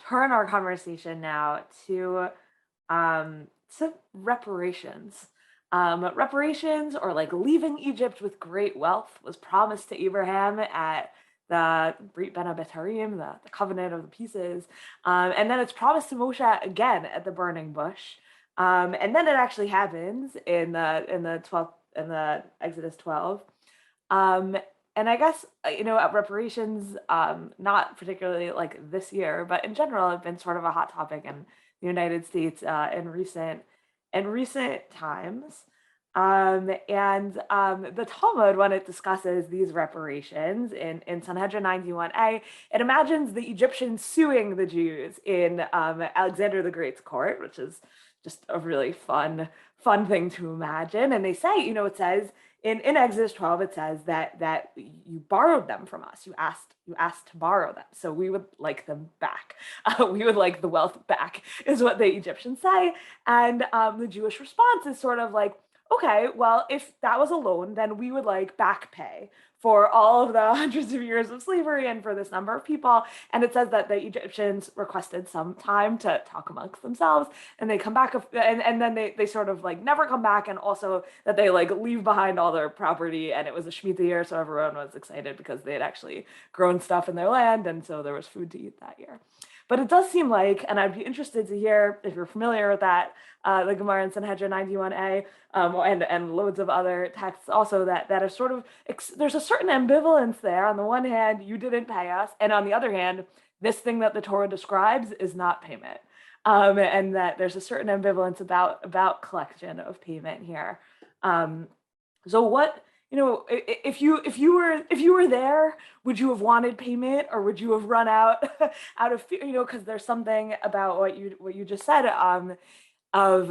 turn our conversation now to reparations. Reparations, or like leaving Egypt with great wealth, was promised to Abraham at the Brit Ben Abetarim, the covenant of the pieces, and then it's promised to Moshe again at the burning bush, and then it actually happens in the Exodus 12. And I guess, reparations, not particularly like this year, but in general, have been sort of a hot topic in the United States in recent times. The Talmud, when it discusses these reparations in Sanhedrin 91a, it imagines the Egyptians suing the Jews in Alexander the Great's court, which is just a really fun thing to imagine. And they say, it says in Exodus 12, it says that you borrowed them from us. You asked to borrow them. So we would like them back. We would like the wealth back, is what the Egyptians say. And the Jewish response is sort of like, okay, well, if that was a loan, then we would like back pay for all of the hundreds of years of slavery and for this number of people. And it says that the Egyptians requested some time to talk amongst themselves, and they come back, and then they sort of like never come back, and also that they like leave behind all their property. And it was a Shemitah year, so everyone was excited because they had actually grown stuff in their land, and so there was food to eat that year. But it does seem like, and I'd be interested to hear if you're familiar with that, the Gemara in Sanhedrin 91a, and loads of other texts also that are sort of, there's a certain ambivalence there. On the one hand, you didn't pay us, and on the other hand, this thing that the Torah describes is not payment, and that there's a certain ambivalence about collection of payment here. So what? If you were there, would you have wanted payment, or would you have run out of fear? Because there's something about what you just said, of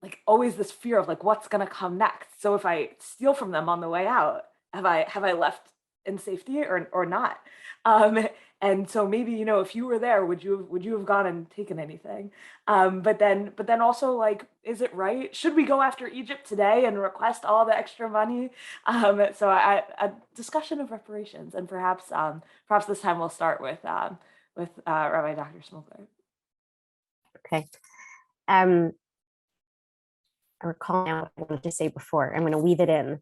like always this fear of like what's gonna come next. So if I steal from them on the way out, have I left in safety or not? And so maybe, if you were there, would you have gone and taken anything? But then also, like, is it right? Should we go after Egypt today and request all the extra money? So a discussion of reparations, and perhaps this time we'll start with Rabbi Dr. Smokler. Okay. I recall now what I wanted to say before. I'm going to weave it in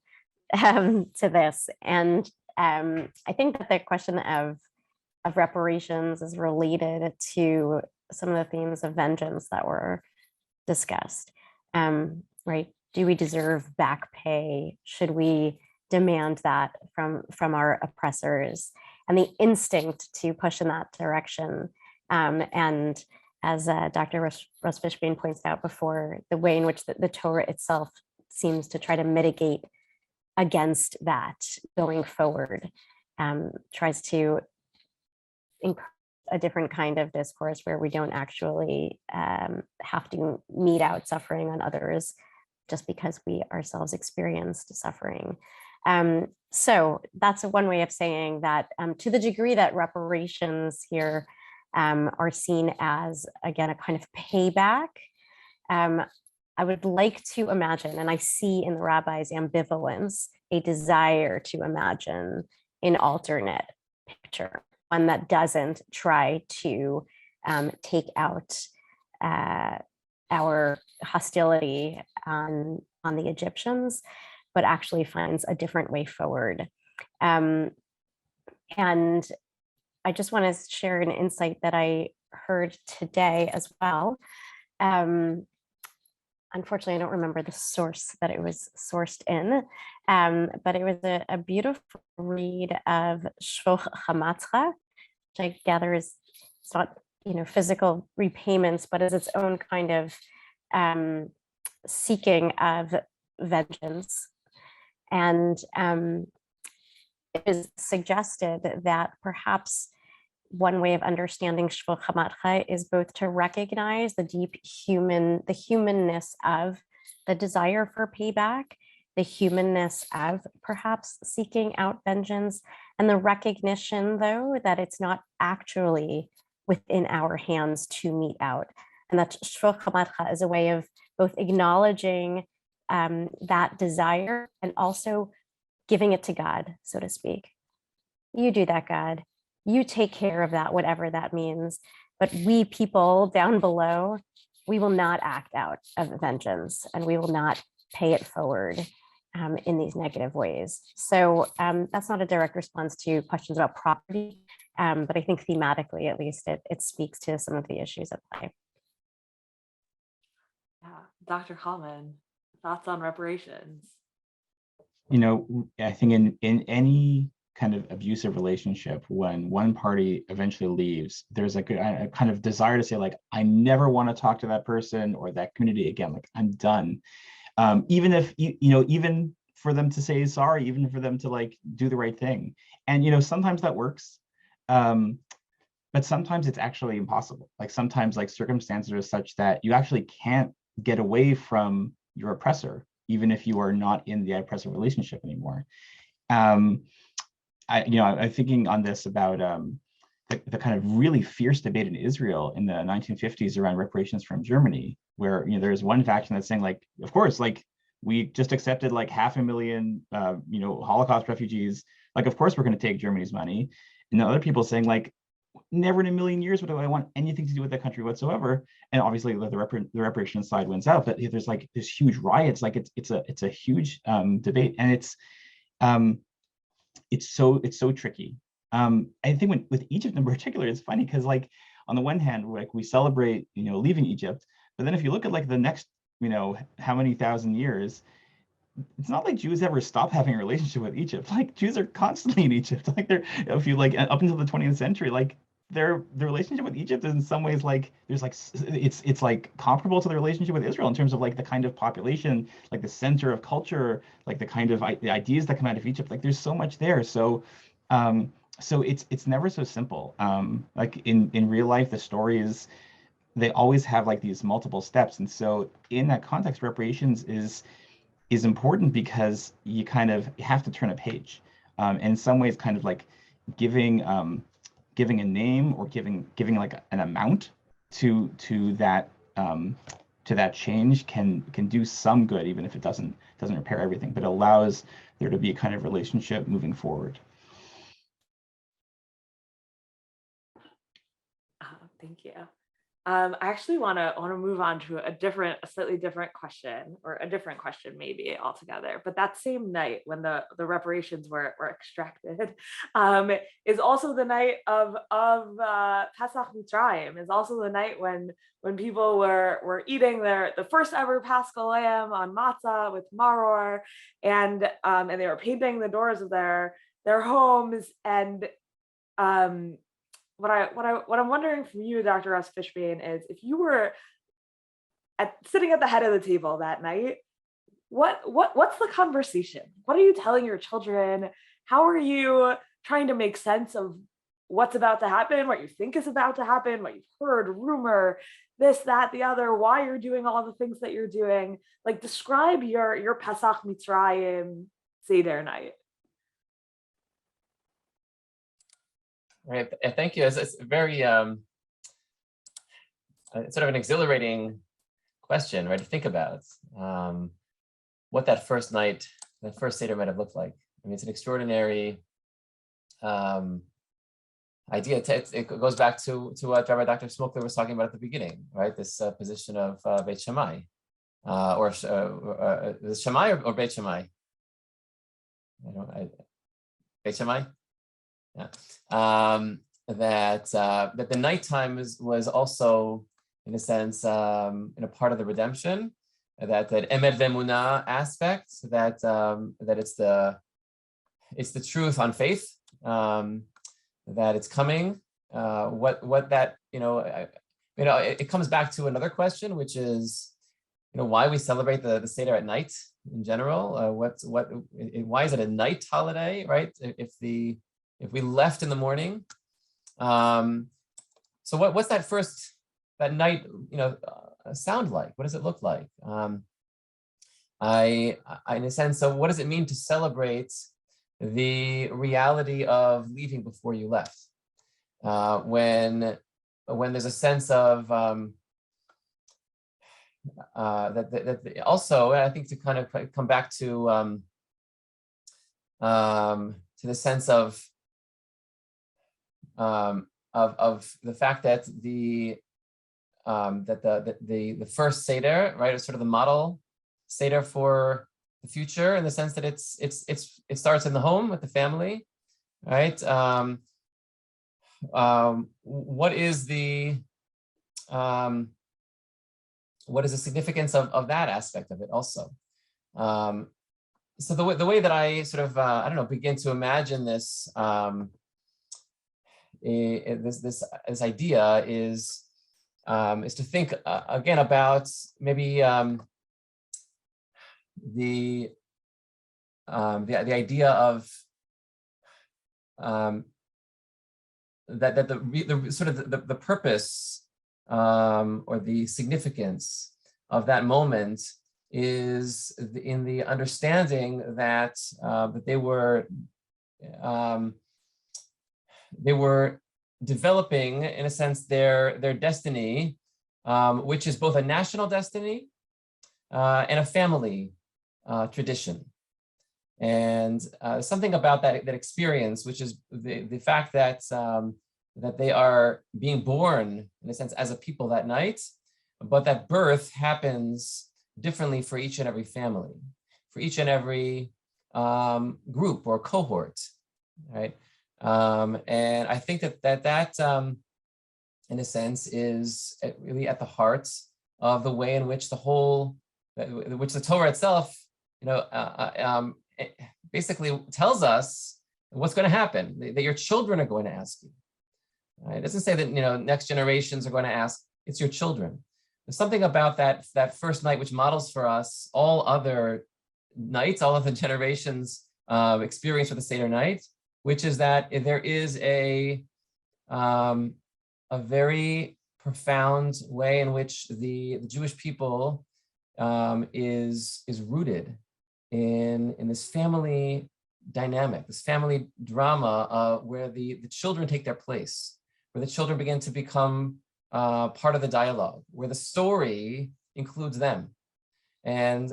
to this. And I think that the question of reparations is related to some of the themes of vengeance that were discussed. Right? Do we deserve back pay? Should we demand that from our oppressors? And the instinct to push in that direction. And as Dr. Russ-Fishbane points out before, the way in which the Torah itself seems to try to mitigate against that going forward, tries to encourage a different kind of discourse where we don't actually have to mete out suffering on others just because we ourselves experienced suffering. So that's one way of saying that, to the degree that reparations here are seen as, again, a kind of payback, I would like to imagine, and I see in the rabbis' ambivalence, a desire to imagine an alternate picture, one that doesn't try to take out our hostility on the Egyptians, but actually finds a different way forward. And I just want to share an insight that I heard today as well. Unfortunately, I don't remember the source that it was sourced in, but it was a beautiful read of Shvoch Hamatzcha, which I gather is, it's not, physical repayments, but is its own kind of seeking of vengeance. And it is suggested that perhaps one way of understanding Shvul Chamatcha is both to recognize the the humanness of the desire for payback, the humanness of perhaps seeking out vengeance, and the recognition, though, that it's not actually within our hands to mete out. And that Shvul Chamatcha is a way of both acknowledging that desire and also giving it to God, so to speak. You do that, God. You take care of that, whatever that means. But we people down below, we will not act out of vengeance, and we will not pay it forward in these negative ways. So that's not a direct response to questions about property, but I think thematically, at least, it speaks to some of the issues at play. Yeah, Dr. Kalman, thoughts on reparations? I think in any kind of abusive relationship, when one party eventually leaves, there's a kind of desire to say, like, I never want to talk to that person or that community again. Like, I'm done. Even if, even for them to say sorry, even for them to like do the right thing. And, sometimes that works. But sometimes it's actually impossible. Like sometimes like circumstances are such that you actually can't get away from your oppressor, even if you are not in the oppressive relationship anymore. I'm thinking on this about the kind of really fierce debate in Israel in the 1950s around reparations from Germany, where there's one faction that's saying, like, of course, like we just accepted like 500,000 Holocaust refugees, like of course we're going to take Germany's money, and the other people saying, like, never in a million years would I want anything to do with that country whatsoever. And obviously the reparations side wins out, but there's like this huge riots, like it's a huge debate, and it's so tricky. I think with Egypt in particular, it's funny because, like, on the one hand, like we celebrate leaving Egypt, but then if you look at like the next how many thousand years, it's not like Jews ever stop having a relationship with Egypt. Like Jews are constantly in Egypt. Like if you like up until the 20th century, like the relationship with Egypt is in some ways like there's like it's like comparable to the relationship with Israel in terms of like the kind of population, like the center of culture, like the kind of the ideas that come out of Egypt. Like there's so much there. So it's never so simple. Like in real life, the story is they always have like these multiple steps, and so in that context, reparations is important because you kind of have to turn a page, and in some ways kind of like giving a name or giving like an amount to that change can do some good, even if it doesn't repair everything, but it allows there to be a kind of relationship moving forward. Thank you. I actually want to move on to a slightly different question, or a different question maybe altogether. But that same night when the reparations were extracted is also the night of Pesach Mitzrayim. Is also the night when people were eating the first ever Paschal lamb on matzah with maror, and they were painting the doors of their homes. And what I'm wondering from you, Dr. Russ-Fishbane, is if you were sitting at the head of the table that night, what's the conversation? What are you telling your children? How are you trying to make sense of what's about to happen, what you think is about to happen, what you've heard, rumor, this, that, the other, why you're doing all the things that you're doing? Like, describe your Pesach Mitzrayim Seder night. Right. Thank you. It's very sort of an exhilarating question, right, to think about what that first night, that first Seder might have looked like. I mean, it's an extraordinary idea. It goes back to what Rabbi Dr. Smokler was talking about at the beginning, right? This position of Beit Shammai, or is it Shammai or Beit Shammai? Beit Shammai. Yeah. That the nighttime was also, in a sense, in a part of the redemption, that emet v'emunah aspect, that it's the truth on faith, that it's coming. What that it comes back to another question, which is why we celebrate the Seder at night in general. Why is it a night holiday, right? If we left in the morning, So what's that night, sound like? What does it look like? In a sense, so what does it mean to celebrate the reality of leaving before you left? When there's a sense of that also, I think, to kind of come back to the sense of the fact that the first Seder, right, is sort of the model Seder for the future, in the sense that it starts in the home with the family, right? What is the significance of that aspect of it also? So the way that I sort of begin to imagine this this idea is to think again about maybe the idea of that the sort of the purpose or the significance of that moment is in the understanding that that they were developing, in a sense, their destiny, which is both a national destiny and a family tradition. And something about that experience, which is the fact that that they are being born, in a sense, as a people that night, but that birth happens differently for each and every family, for each and every group or cohort, right? And I think that in a sense, is really at the heart of the way in which which the Torah itself, basically tells us what's going to happen, that your children are going to ask you. Right? It doesn't say that next generations are going to ask. It's your children. There's something about that first night which models for us all other nights, all other generations' experience with the Seder night, which is that there is a very profound way in which the Jewish people is rooted in this family dynamic, this family drama, where the children take their place, where the children begin to become part of the dialogue, where the story includes them. And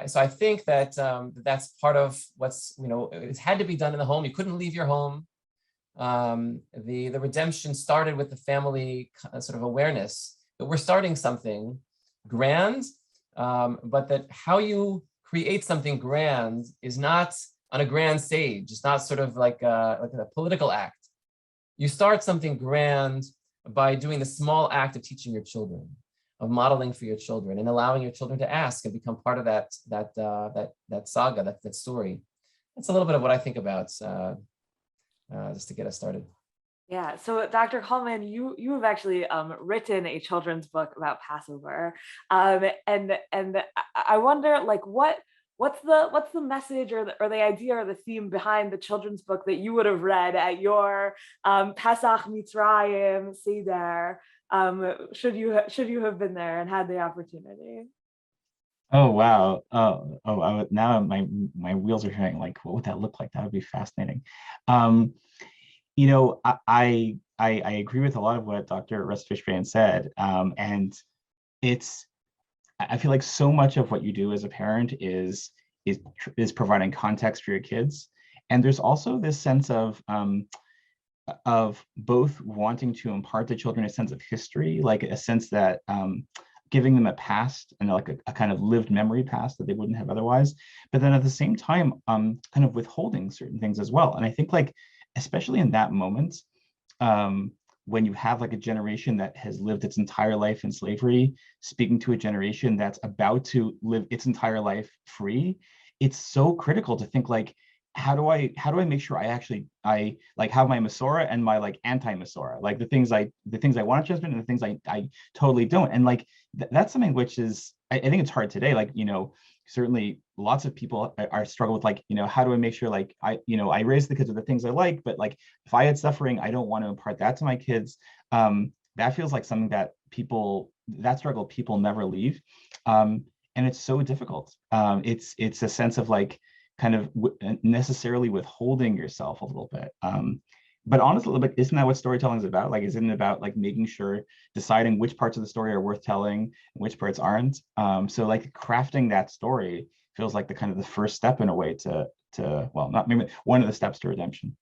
so I think that that's part of what's, it had to be done in the home. You couldn't leave your home. The redemption started with the family sort of awareness that we're starting something grand, but that how you create something grand is not on a grand stage. It's not sort of like a political act. You start something grand by doing the small act of teaching your children, of modeling for your children, and allowing your children to ask and become part of that saga, that story. That's a little bit of what I think about, just to get us started. Yeah. So, Dr. Kalman, you have actually written a children's book about Passover, and I wonder, like, what's the message or the idea or the theme behind the children's book that you would have read at your Pesach Mitzrayim Seder, should you have been there and had the opportunity? Oh wow! Now my wheels are turning. Like, what would that look like? That would be fascinating. I agree with a lot of what Dr. Russ-Fishbane said, and I feel like so much of what you do as a parent is providing context for your kids, and there's also this sense of both wanting to impart to children a sense of history, like a sense that giving them a past and like a kind of lived memory past that they wouldn't have otherwise, but then at the same time kind of withholding certain things as well. And I think, like, especially in that moment, when you have like a generation that has lived its entire life in slavery, speaking to a generation that's about to live its entire life free, it's so critical to think, like, how do I make sure I like have my Masorah and my like anti-Masorah, like the things I want to transmit and the things I totally don't. And like that's something which is, I think it's hard today. Like, certainly lots of people are struggle with like, how do I make sure like I raise the kids with the things I like, but like if I had suffering, I don't want to impart that to my kids. That feels like something that that struggle people never leave. And it's so difficult. It's a sense of like kind of necessarily withholding yourself a little bit. But honestly, a little bit, isn't that what storytelling is about? Like, isn't it about like making sure, deciding which parts of the story are worth telling and which parts aren't? So like crafting that story feels like the kind of the first step in a way to well, not maybe one of the steps to redemption.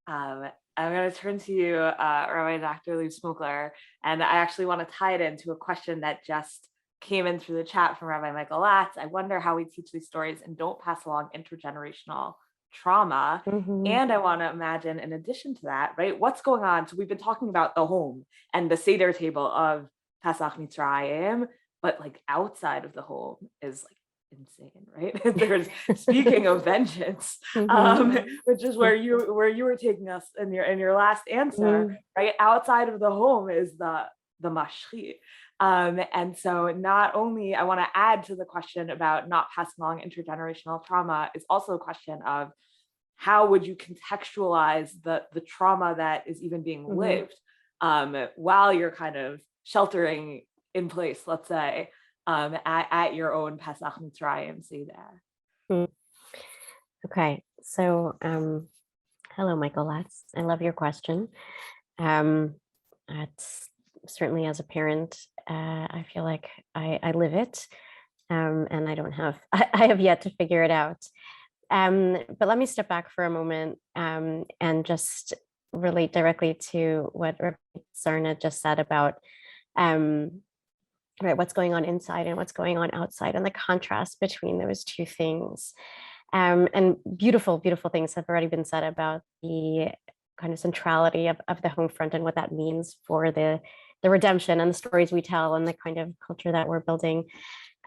I'm going to turn to you, Rabbi Dr. Leib Smokler, and I actually want to tie it into a question that just came in through the chat from Rabbi Michael Latz. I wonder how we teach these stories and don't pass along intergenerational trauma. And I want to imagine, in addition to that, right, what's going on? So we've been talking about the home and the Seder table of Pesach Mitzrayim, but like outside of the home is like insane, right? There's, speaking of vengeance, which is where you were taking us in your last answer, right? Outside of the home is the mashchi. And so not only I want to add to the question about not passing along intergenerational trauma is also a question of how would you contextualize the trauma that is even being lived while you're kind of sheltering in place, let's say, at your own Pesach Mitzrayim Seder. Okay, so hello, Michael Latz. I love your question. It's certainly, as a parent, I feel like I live it, and I have yet to figure it out. But let me step back for a moment and just relate directly to what Rabbi Sarna just said about right, what's going on inside and what's going on outside, and the contrast between those two things. And beautiful, beautiful things have already been said about the kind of centrality of the home front and what that means for the redemption and the stories we tell and the kind of culture that we're building.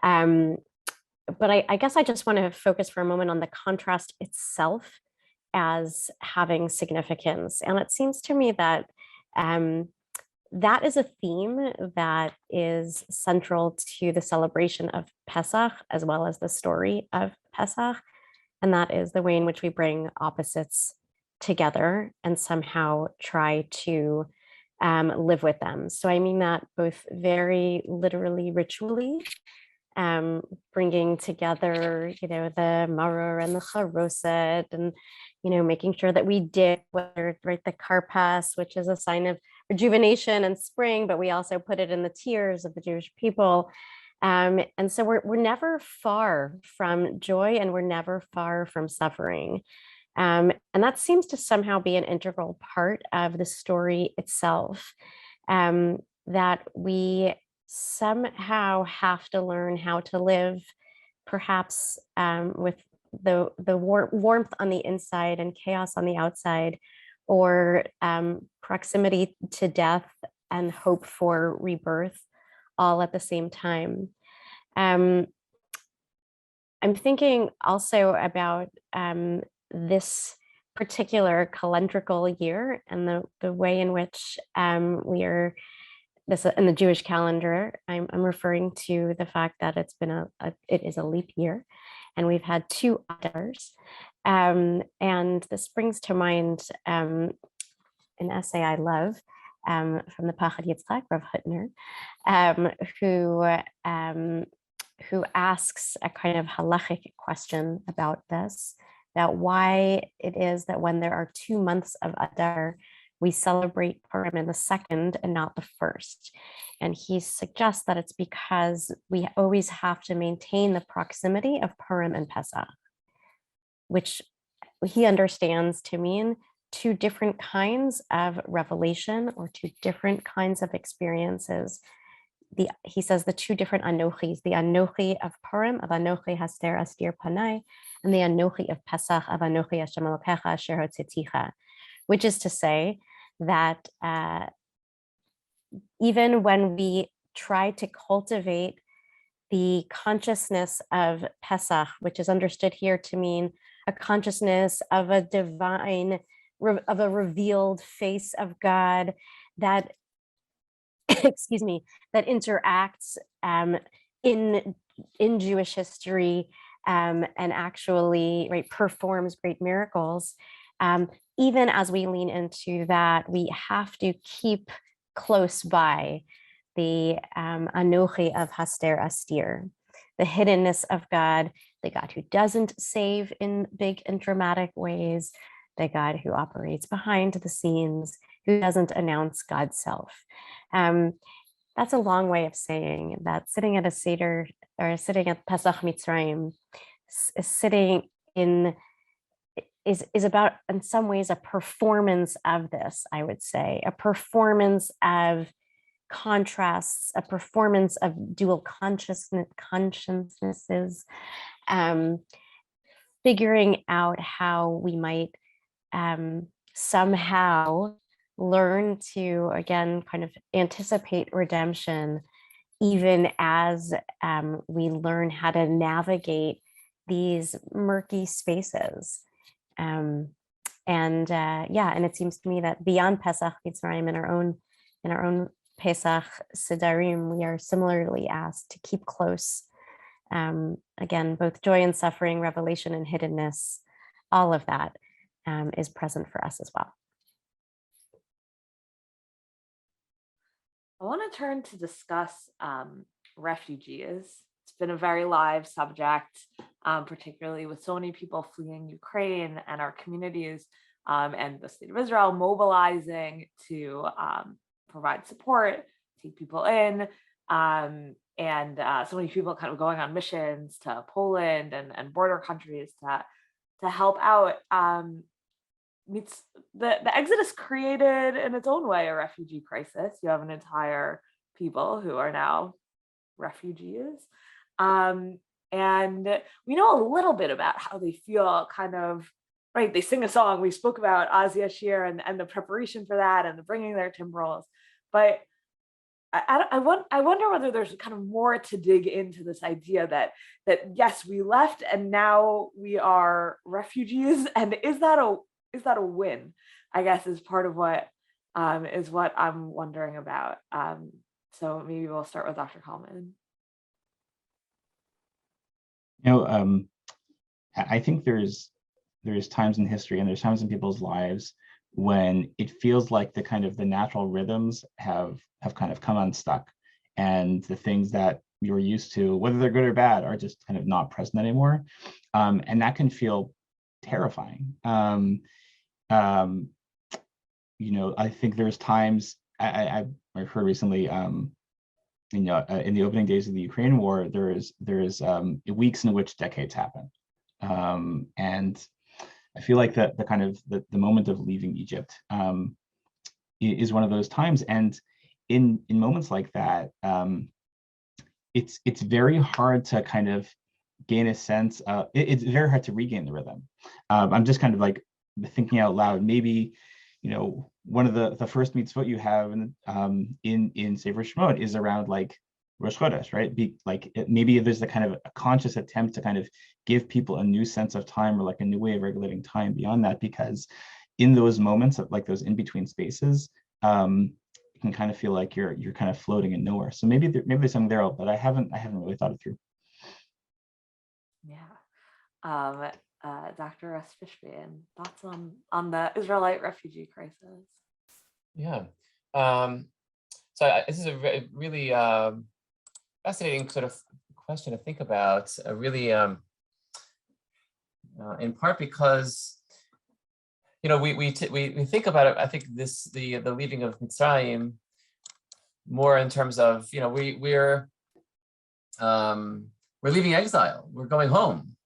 But I guess I just want to focus for a moment on the contrast itself as having significance. And it seems to me that that is a theme that is central to the celebration of Pesach, as well as the story of Pesach. And that is the way in which we bring opposites together and somehow try to live with them. So I mean that both very literally, ritually, bringing together, the maror and the charoset, and, making sure that we dip, whether right, the karpas, which is a sign of rejuvenation and spring, but we also put it in the tears of the Jewish people. And so we're never far from joy, and we're never far from suffering. And that seems to somehow be an integral part of the story itself, that we somehow have to learn how to live, perhaps with the warmth on the inside and chaos on the outside, or proximity to death and hope for rebirth, all at the same time. I'm thinking also about this particular calendrical year and the way in which we are this in the Jewish calendar. I'm referring to the fact that it is a leap year, and we've had 2 Adars. And this brings to mind an essay I love from the Pachad Yitzchak, Rav Hutner, who asks a kind of halachic question about this, about why it is that when there are 2 months of Adar, we celebrate Purim in the second and not the first. And he suggests that it's because we always have to maintain the proximity of Purim and Pesach, which he understands to mean 2 different kinds of revelation, or 2 different kinds of experiences. He says the 2 different anochis, the anochi of Purim, of anochi haster astir panai, and the anochi of Pesach, of anochi Hashem Elokecha asher hotziticha, which is to say that even when we try to cultivate the consciousness of Pesach, which is understood here to mean a consciousness of a divine, of a revealed face of God that, excuse me, that interacts in in Jewish history and actually, right, performs great miracles. Even as we lean into that, we have to keep close by the Anochi of Haster Astir, the hiddenness of God, the God who doesn't save in big and dramatic ways, the God who operates behind the scenes, who doesn't announce God's self. That's a long way of saying that sitting at a Seder or sitting at Pesach Mitzrayim, sitting in is about, in some ways, a performance of this, I would say, a performance of contrasts, a performance of dual consciousnesses, figuring out how we might somehow learn to, again, kind of anticipate redemption, even as we learn how to navigate these murky spaces. And it seems to me that beyond Pesach Mitzrayim, in our own Pesach Sedarim, we are similarly asked to keep close. Again, both joy and suffering, revelation and hiddenness, all of that is present for us as well. I want to turn to discuss refugees. It's been a very live subject, particularly with so many people fleeing Ukraine and our communities and the state of Israel mobilizing to provide support, take people in, and so many people kind of going on missions to Poland and border countries to help out. The Exodus created in its own way a refugee crisis. You have an entire people who are now refugees. And we know a little bit about how they feel, kind of, right? They sing a song. We spoke about Az Yashir and the preparation for that and the bringing their timbrels. But I wonder whether there's kind of more to dig into this idea that yes, we left and now we are refugees. And is that a win? I guess is part of what is what I'm wondering about. So maybe we'll start with Dr. Kalman. I think there's times in history and there's times in people's lives when it feels like the natural rhythms have kind of come unstuck, and the things that you're used to, whether they're good or bad, are just kind of not present anymore, and that can feel terrifying. I think there's times I heard recently. In the opening days of the Ukraine war, there is weeks in which decades happen, and I feel like the moment of leaving Egypt is one of those times. And in moments like that, it's very hard to kind of gain a sense of. It's very hard to regain the rhythm. I'm just kind of like thinking out loud. Maybe one of the first mitzvot you have in Sefer Shemot is around like Rosh Chodesh, right? Maybe there's a kind of a conscious attempt to kind of give people a new sense of time, or like a new way of regulating time beyond that, because in those moments of like those in between spaces, it can kind of feel like you're kind of floating in nowhere. So maybe there's something there, but I haven't really thought it through. Yeah. Dr. Russ-Fishbane, thoughts on the Israelite refugee crisis? Yeah. So this is a really fascinating sort of question to think about. Really, in part because we think about it. I think the leaving of Mitzrayim more in terms of we're leaving exile. We're going home.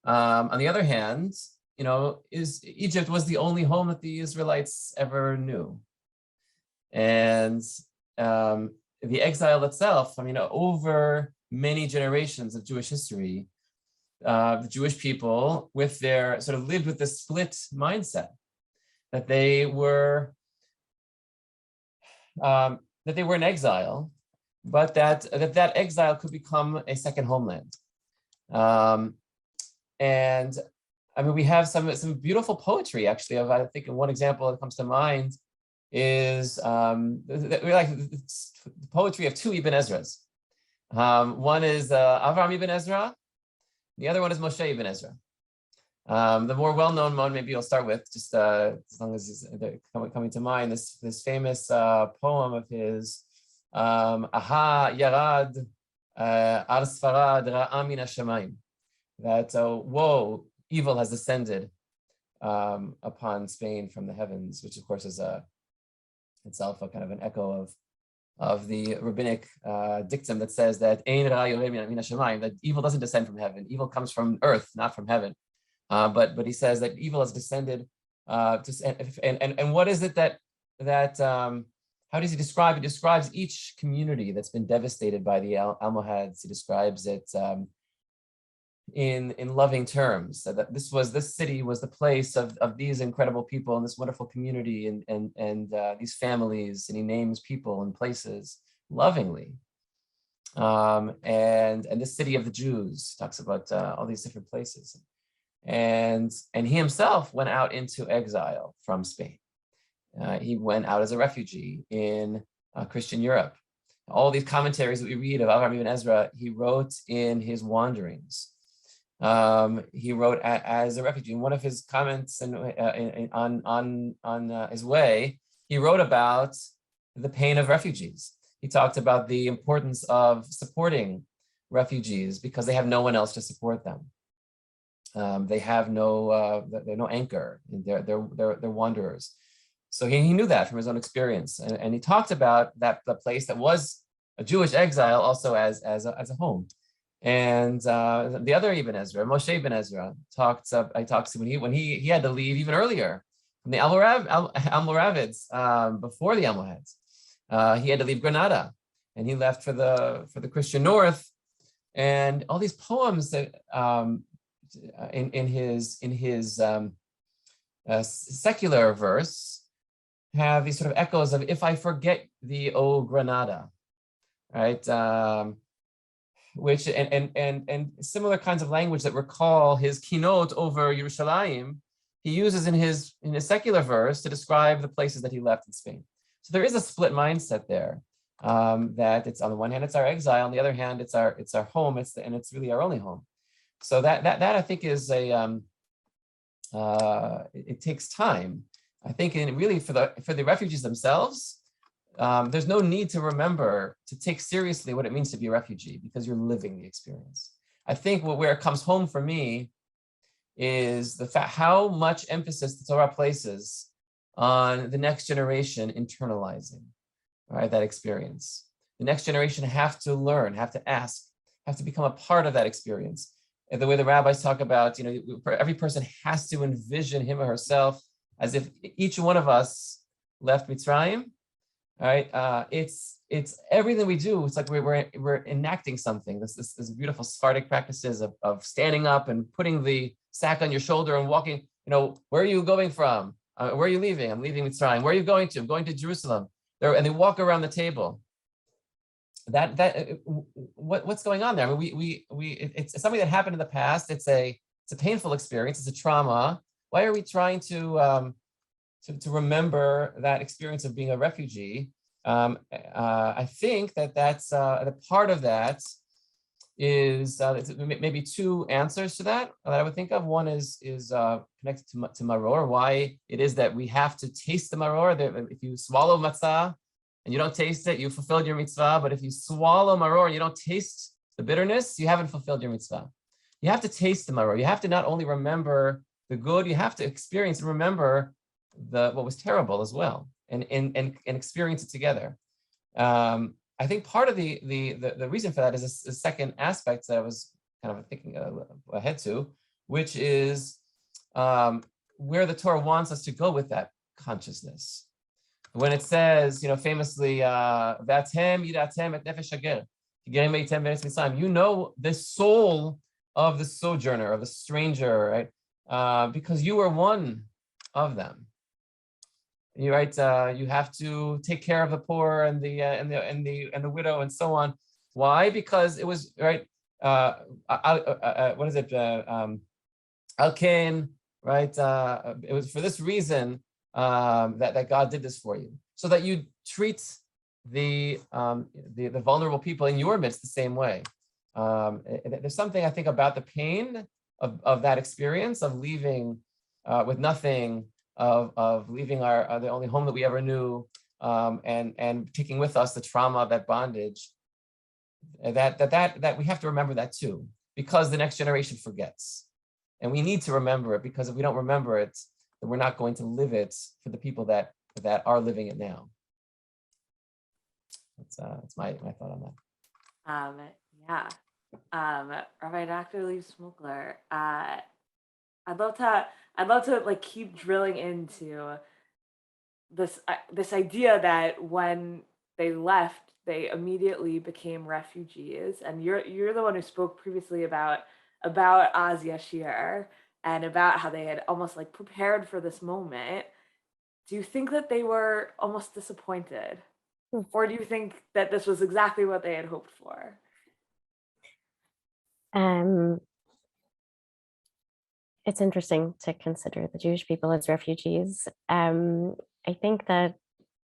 On the other hand, Egypt was the only home that the Israelites ever knew. And the exile itself, over many generations of Jewish history, the Jewish people lived with this split mindset that they were in exile, but that exile could become a second homeland. And we have some beautiful poetry, actually. I think one example that comes to mind is the poetry of two Ibn Ezras. One is Avraham ibn Ezra. The other one is Moshe ibn Ezra. The more well-known one, maybe you'll start with, just as long as they're coming to mind, this famous poem of his, Aha Yarad Ar Sfarad Ra'a Min Hashamayim, that woe, evil has descended upon Spain from the heavens, which of course is itself a kind of an echo of the rabbinic dictum that says that Ein Ra Yored Min Hashamayim, that evil doesn't descend from heaven. Evil comes from earth, not from heaven. But he says that evil has descended and what is it that how does he describe? He describes each community that's been devastated by the Almohads. He describes it in loving terms. That this city was the place of these incredible people and this wonderful community and these families, and he names people and places lovingly. And this city of the Jews, talks about all these different places. And he himself went out into exile from Spain. He went out as a refugee in Christian Europe. All these commentaries that we read of Avraham ibn Ezra, he wrote in his wanderings. He wrote as a refugee. In one of his comments on his way, he wrote about the pain of refugees. He talked about the importance of supporting refugees because they have no one else to support them. They have they're no anchor. They're wanderers. So he knew that from his own experience, and he talked about the place that was a Jewish exile also as a home. And the other Ibn Ezra, Moshe Ibn Ezra, talks when he had to leave even earlier from the Almoravids before the Almohads. He had to leave Granada, and he left for the Christian North, and all these poems that. In his secular verse have these sort of echoes of "If I forget thee, O Granada," right? Which and similar kinds of language that recall his kinot over Yerushalayim, he uses in his secular verse to describe the places that he left in Spain. So there is a split mindset there. That it's on the one hand it's our exile, on the other hand it's our home. And it's really our only home. So that I think is it takes time. I think really for the refugees themselves, there's no need to remember to take seriously what it means to be a refugee because you're living the experience. I think where it comes home for me is the fact how much emphasis the Torah places on the next generation internalizing, right, that experience. The next generation have to learn, have to ask, have to become a part of that experience. And the way the rabbis talk about, every person has to envision him or herself as if each one of us left Mitzrayim, right? It's everything we do. It's like we're enacting something. This beautiful Sephardic practices of standing up and putting the sack on your shoulder and walking. Where are you going from? Where are you leaving? I'm leaving Mitzrayim. Where are you going to? I'm going to Jerusalem. And they walk around the table. What's going on there? I mean, it's something that happened in the past. It's a painful experience. It's a trauma. Why are we trying to remember that experience of being a refugee? I think that's a part of that is maybe two answers to that I would think of. One is connected to maror. Why it is that we have to taste the maror. If you swallow matzah and you don't taste it, you fulfilled your mitzvah. But if you swallow maror and you don't taste the bitterness, you haven't fulfilled your mitzvah. You have to taste the maror. You have to not only remember the good, you have to experience and remember what was terrible as well, and experience it together. I think part of the reason for that is a second aspect that I was kind of thinking ahead to, which is where the Torah wants us to go with that consciousness. When it says, famously, "V'atem yidatem et nefesh hager, higerim beitem be'eretz Mitzrayim," the soul of the sojourner, of the stranger, right? Because you are one of them. You have to take care of the poor and the widow and so on. Why? Because it was right. What is it? Alken, right? It was for this reason that God did this for you, so that you treat the vulnerable people in your midst the same way. There's something I think about the pain of that experience of leaving with nothing, of leaving the only home that we ever knew, and taking with us the trauma of that bondage. That we have to remember that too, because the next generation forgets, and we need to remember it, because if we don't remember it, then we're not going to live it for the people that are living it now. That's my thought on that. Yeah. Rabbi Dr. Leib Smokler, I'd love to like keep drilling into this idea that when they left, they immediately became refugees. And you're the one who spoke previously about Az Yashir and about how they had almost like prepared for this moment. Do you think that they were almost disappointed? Or do you think that this was exactly what they had hoped for? It's interesting to consider the Jewish people as refugees. I think that,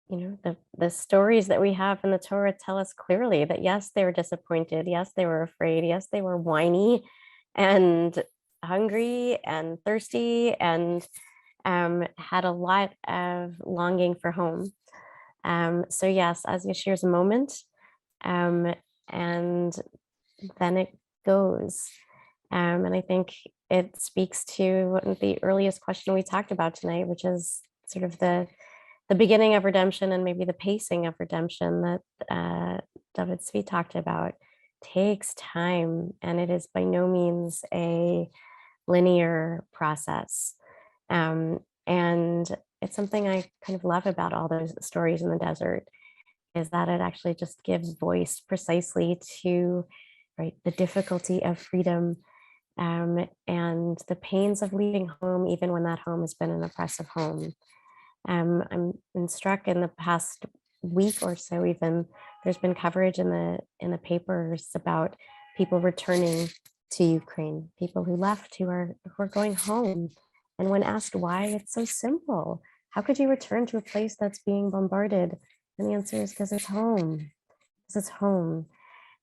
the stories that we have in the Torah tell us clearly that yes, they were disappointed. Yes, they were afraid. Yes, they were whiny and hungry and thirsty and had a lot of longing for home. So yes, as Yashir's a moment, and then it goes. And I think it speaks to the earliest question we talked about tonight, which is sort of the beginning of redemption and maybe the pacing of redemption that David Zvi talked about. Takes time, and it is by no means a linear process. And it's something I kind of love about all those stories in the desert, is that it actually just gives voice precisely to the difficulty of freedom, and the pains of leaving home, even when that home has been an oppressive home. I'm been struck in the past week or so, even there's been coverage in the papers about people returning to Ukraine, people who left who are going home. And when asked why, it's so simple. How could you return to a place that's being bombarded? And the answer is because it's home. Because it's home.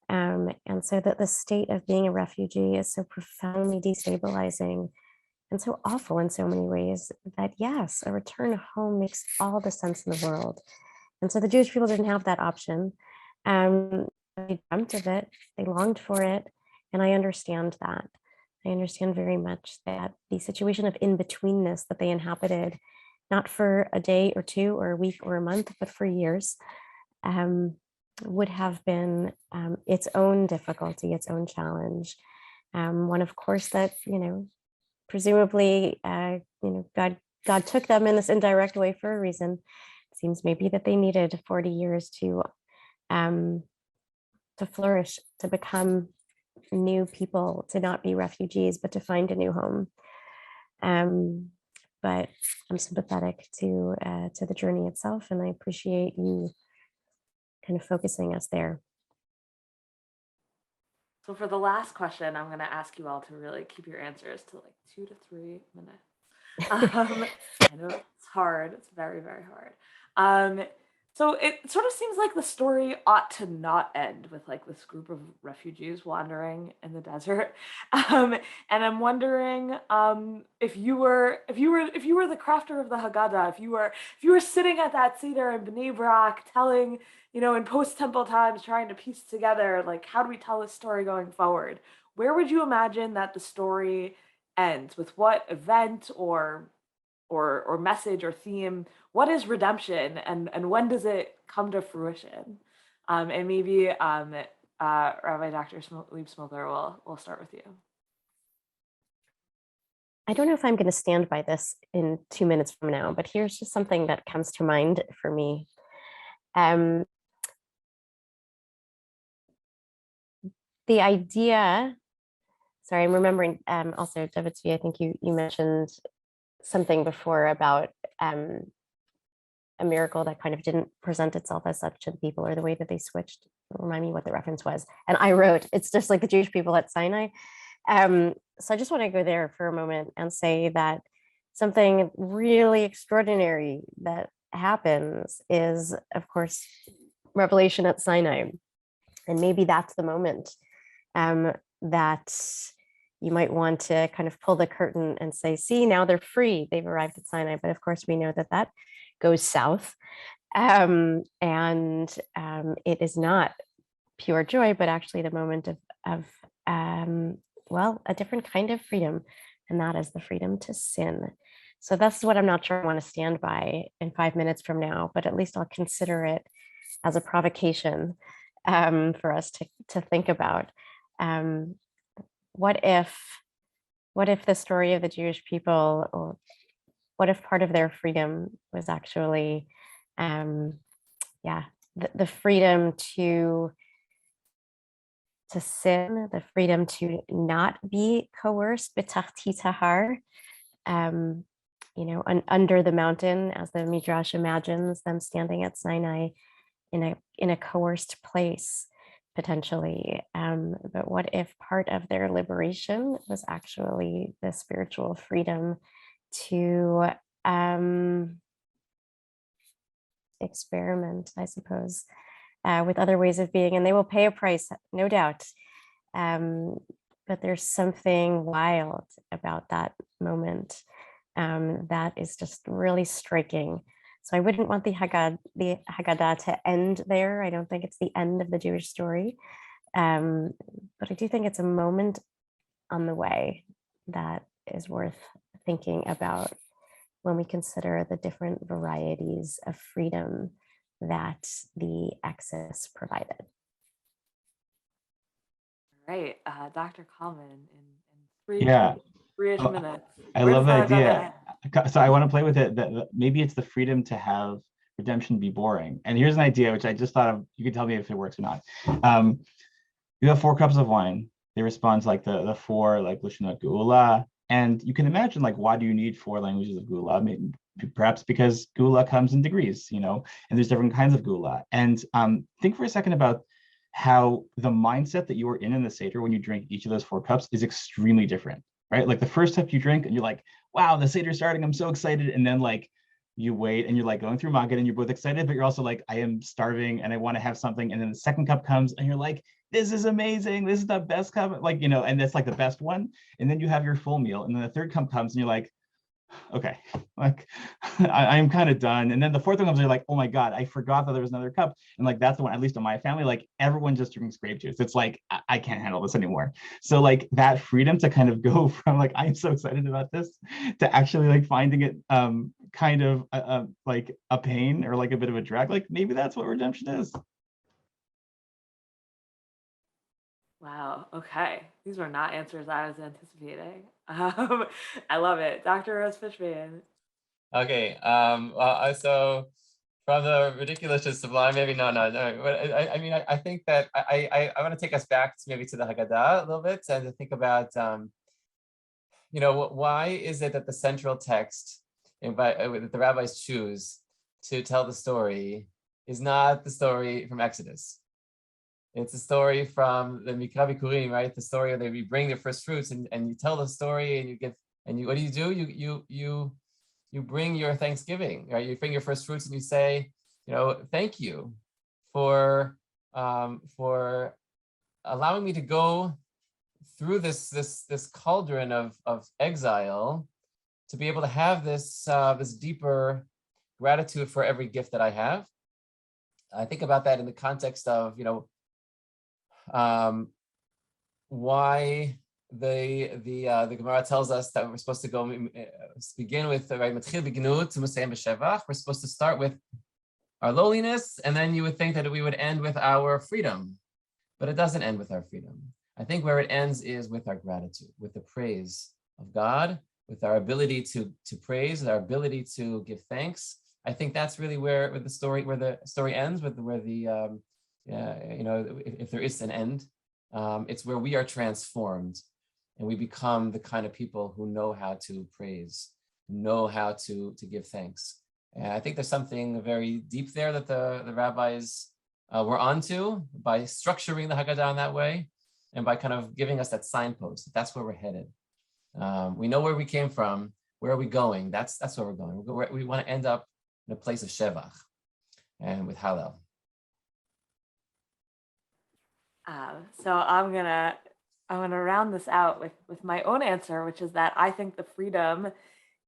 And so that the state of being a refugee is so profoundly destabilizing and so awful in so many ways that yes, a return home makes all the sense in the world. And so the Jewish people didn't have that option. They dreamt of it, they longed for it, and I understand that. I understand very much that the situation of in-betweenness that they inhabited, not for a day or two or a week or a month, but for years, would have been its own difficulty, its own challenge. One, of course, that, presumably, God took them in this indirect way for a reason. It seems maybe that they needed 40 years to flourish, to become new people, to not be refugees, but to find a new home. But I'm sympathetic to the journey itself, and I appreciate you kind of focusing us there. So for the last question, I'm going to ask you all to really keep your answers to like 2 to 3 minutes. I know it's hard. It's very, very hard. So it sort of seems like the story ought to not end with like this group of refugees wandering in the desert. And I'm wondering if you were the crafter of the Haggadah, if you were sitting at that Seder in Bnai Brak telling, in post-temple times, trying to piece together, like, how do we tell this story going forward? Where would you imagine that the story ends? With what event or message or theme? What is redemption, and when does it come to fruition? And maybe Rabbi Dr. Leib Smokler, we'll start with you. I don't know if I'm going to stand by this in 2 minutes from now, but here's just something that comes to mind for me. The idea, sorry, I'm remembering also, David Zvi, I think you mentioned something before about a miracle that kind of didn't present itself as such to the people, or the way that they switched. Remind me what the reference was. And I wrote, it's just like the Jewish people at Sinai. So I just want to go there for a moment and say that something really extraordinary that happens is, of course, revelation at Sinai. And maybe that's the moment that you might want to kind of pull the curtain and say, see, now they're free. They've arrived at Sinai. But of course, we know that that goes south. And it is not pure joy, but actually the moment of well, a different kind of freedom. And that is the freedom to sin. So that's what I'm not sure I want to stand by in 5 minutes from now, but at least I'll consider it as a provocation for us to think about. What if the story of the Jewish people, or what if part of their freedom was actually, the freedom to sin, the freedom to not be coerced, b'tachtit har, under the mountain, as the Midrash imagines them standing at Sinai in a coerced place, potentially. But what if part of their liberation was actually the spiritual freedom to experiment, I suppose, with other ways of being, and they will pay a price, no doubt. But there's something wild about that moment that is just really striking. So I wouldn't want the Haggadah to end there. I don't think it's the end of the Jewish story, but I do think it's a moment on the way that is worth thinking about when we consider the different varieties of freedom that the Exodus provided. Right, Dr. Kalman, in three-ish minutes. I love the idea. So I want to play with it. That maybe it's the freedom to have redemption be boring. And here's an idea which I just thought of. You can tell me if it works or not. You have 4 cups of wine. They respond to like the 4 like Lashonot Geula. And you can imagine, like, why do you need 4 languages of Geula? I mean, perhaps because Geula comes in degrees, and there's different kinds of Geula. And think for a second about how the mindset that you are in the Seder when you drink each of those 4 cups is extremely different, right? Like the first cup you drink and you're like, wow, the Seder's starting, I'm so excited. And then like you wait and you're like going through Maggid and you're both excited, but you're also like, I am starving and I want to have something. And then the second cup comes and you're like, this is amazing. This is the best cup, like, and that's like the best one. And then you have your full meal. And then the third cup comes and you're like, okay, like I'm kind of done. And then the fourth one comes, you're like, oh my God, I forgot that there was another cup. And like, that's the one, at least in my family, like everyone just drinks grape juice. It's like, I can't handle this anymore. So like that freedom to kind of go from like, I'm so excited about this to actually like finding it kind of like a pain or like a bit of a drag, like maybe that's what redemption is. Wow. Okay. These were not answers I was anticipating. I love it. Dr. Russ-Fishbane. Okay. So from the ridiculous to sublime, maybe no. But I think that I want to take us back to maybe to the Haggadah a little bit and to think about, why is it that the central text that the rabbis choose to tell the story is not the story from Exodus? It's a story from the Mikra Bikurim, right? The story where they bring their first fruits and you tell the story and what do? You bring your Thanksgiving, right? You bring your first fruits and you say, thank you for allowing me to go through this cauldron of exile to be able to have this deeper gratitude for every gift that I have. I think about that in the context of, why the Gemara tells us that we're supposed to go begin with right. We're supposed to start with our lowliness, and then you would think that we would end with our freedom, but it doesn't end with our freedom. I think where it ends is with our gratitude, with the praise of God, with our ability to praise, with our ability to give thanks. I think that's really where the story ends, if there is an end, it's where we are transformed and we become the kind of people who know how to praise, know how to give thanks. And I think there's something very deep there that the rabbis were onto by structuring the Haggadah in that way and by kind of giving us that signpost. That's where we're headed. We know where we came from. Where are we going? That's where we're going. We want to end up in a place of Shevach and with Hallel. So I'm gonna round this out with my own answer, which is that I think the freedom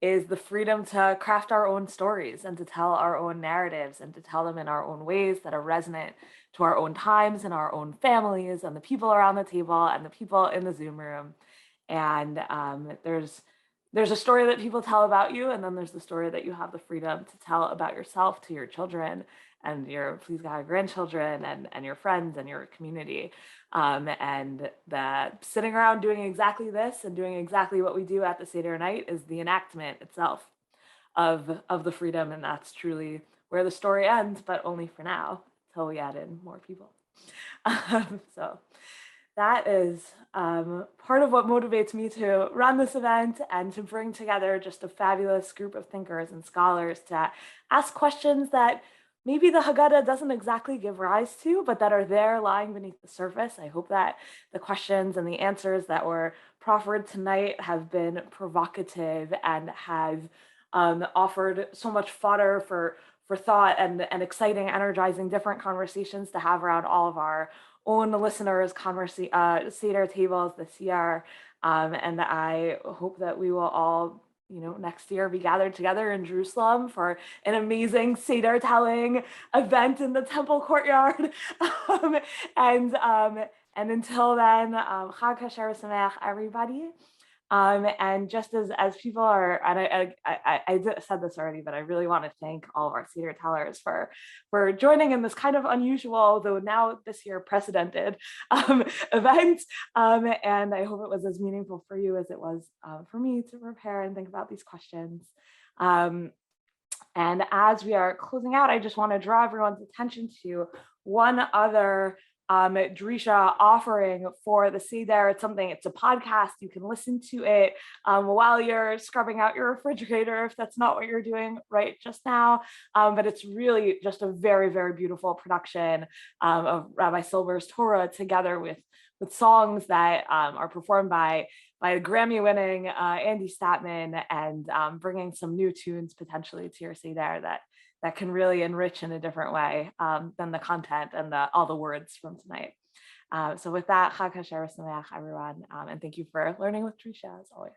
is the freedom to craft our own stories and to tell our own narratives and to tell them in our own ways that are resonant to our own times and our own families and the people around the table and the people in the Zoom room. And there's a story that people tell about you, and then there's the story that you have the freedom to tell about yourself to your children and your, please God, grandchildren and your friends and your community. And that sitting around doing exactly this and doing exactly what we do at the Seder night is the enactment itself of the freedom. And that's truly where the story ends, but only for now, until we add in more people. So that is part of what motivates me to run this event and to bring together just a fabulous group of thinkers and scholars to ask questions that maybe the Haggadah doesn't exactly give rise to, but that are there lying beneath the surface. I hope that the questions and the answers that were proffered tonight have been provocative and have offered so much fodder for thought and exciting, energizing, different conversations to have around all of our own listeners' Seder tables this year. And I hope that we will all, next year be gathered together in Jerusalem for an amazing Seder telling event in the temple courtyard. And until then, Chag Kasher Sameach, everybody. And just as people are, and I said this already, but I really want to thank all of our Seder tellers for joining in this kind of unusual, though now this year precedented event. And I hope it was as meaningful for you as it was for me to prepare and think about these questions. And as we are closing out, I just want to draw everyone's attention to one other Drisha offering for the Seder. It's a podcast. You can listen to it while you're scrubbing out your refrigerator, if that's not what you're doing right just now. But it's really just a very, very beautiful production of Rabbi Silver's Torah, together with songs that are performed by a Grammy-winning Andy Statman, and bringing some new tunes potentially to your Seder that can really enrich in a different way than the content and all the words from tonight. So with that, Chag Kasher Sameach, everyone, and thank you for learning with Trisha as always.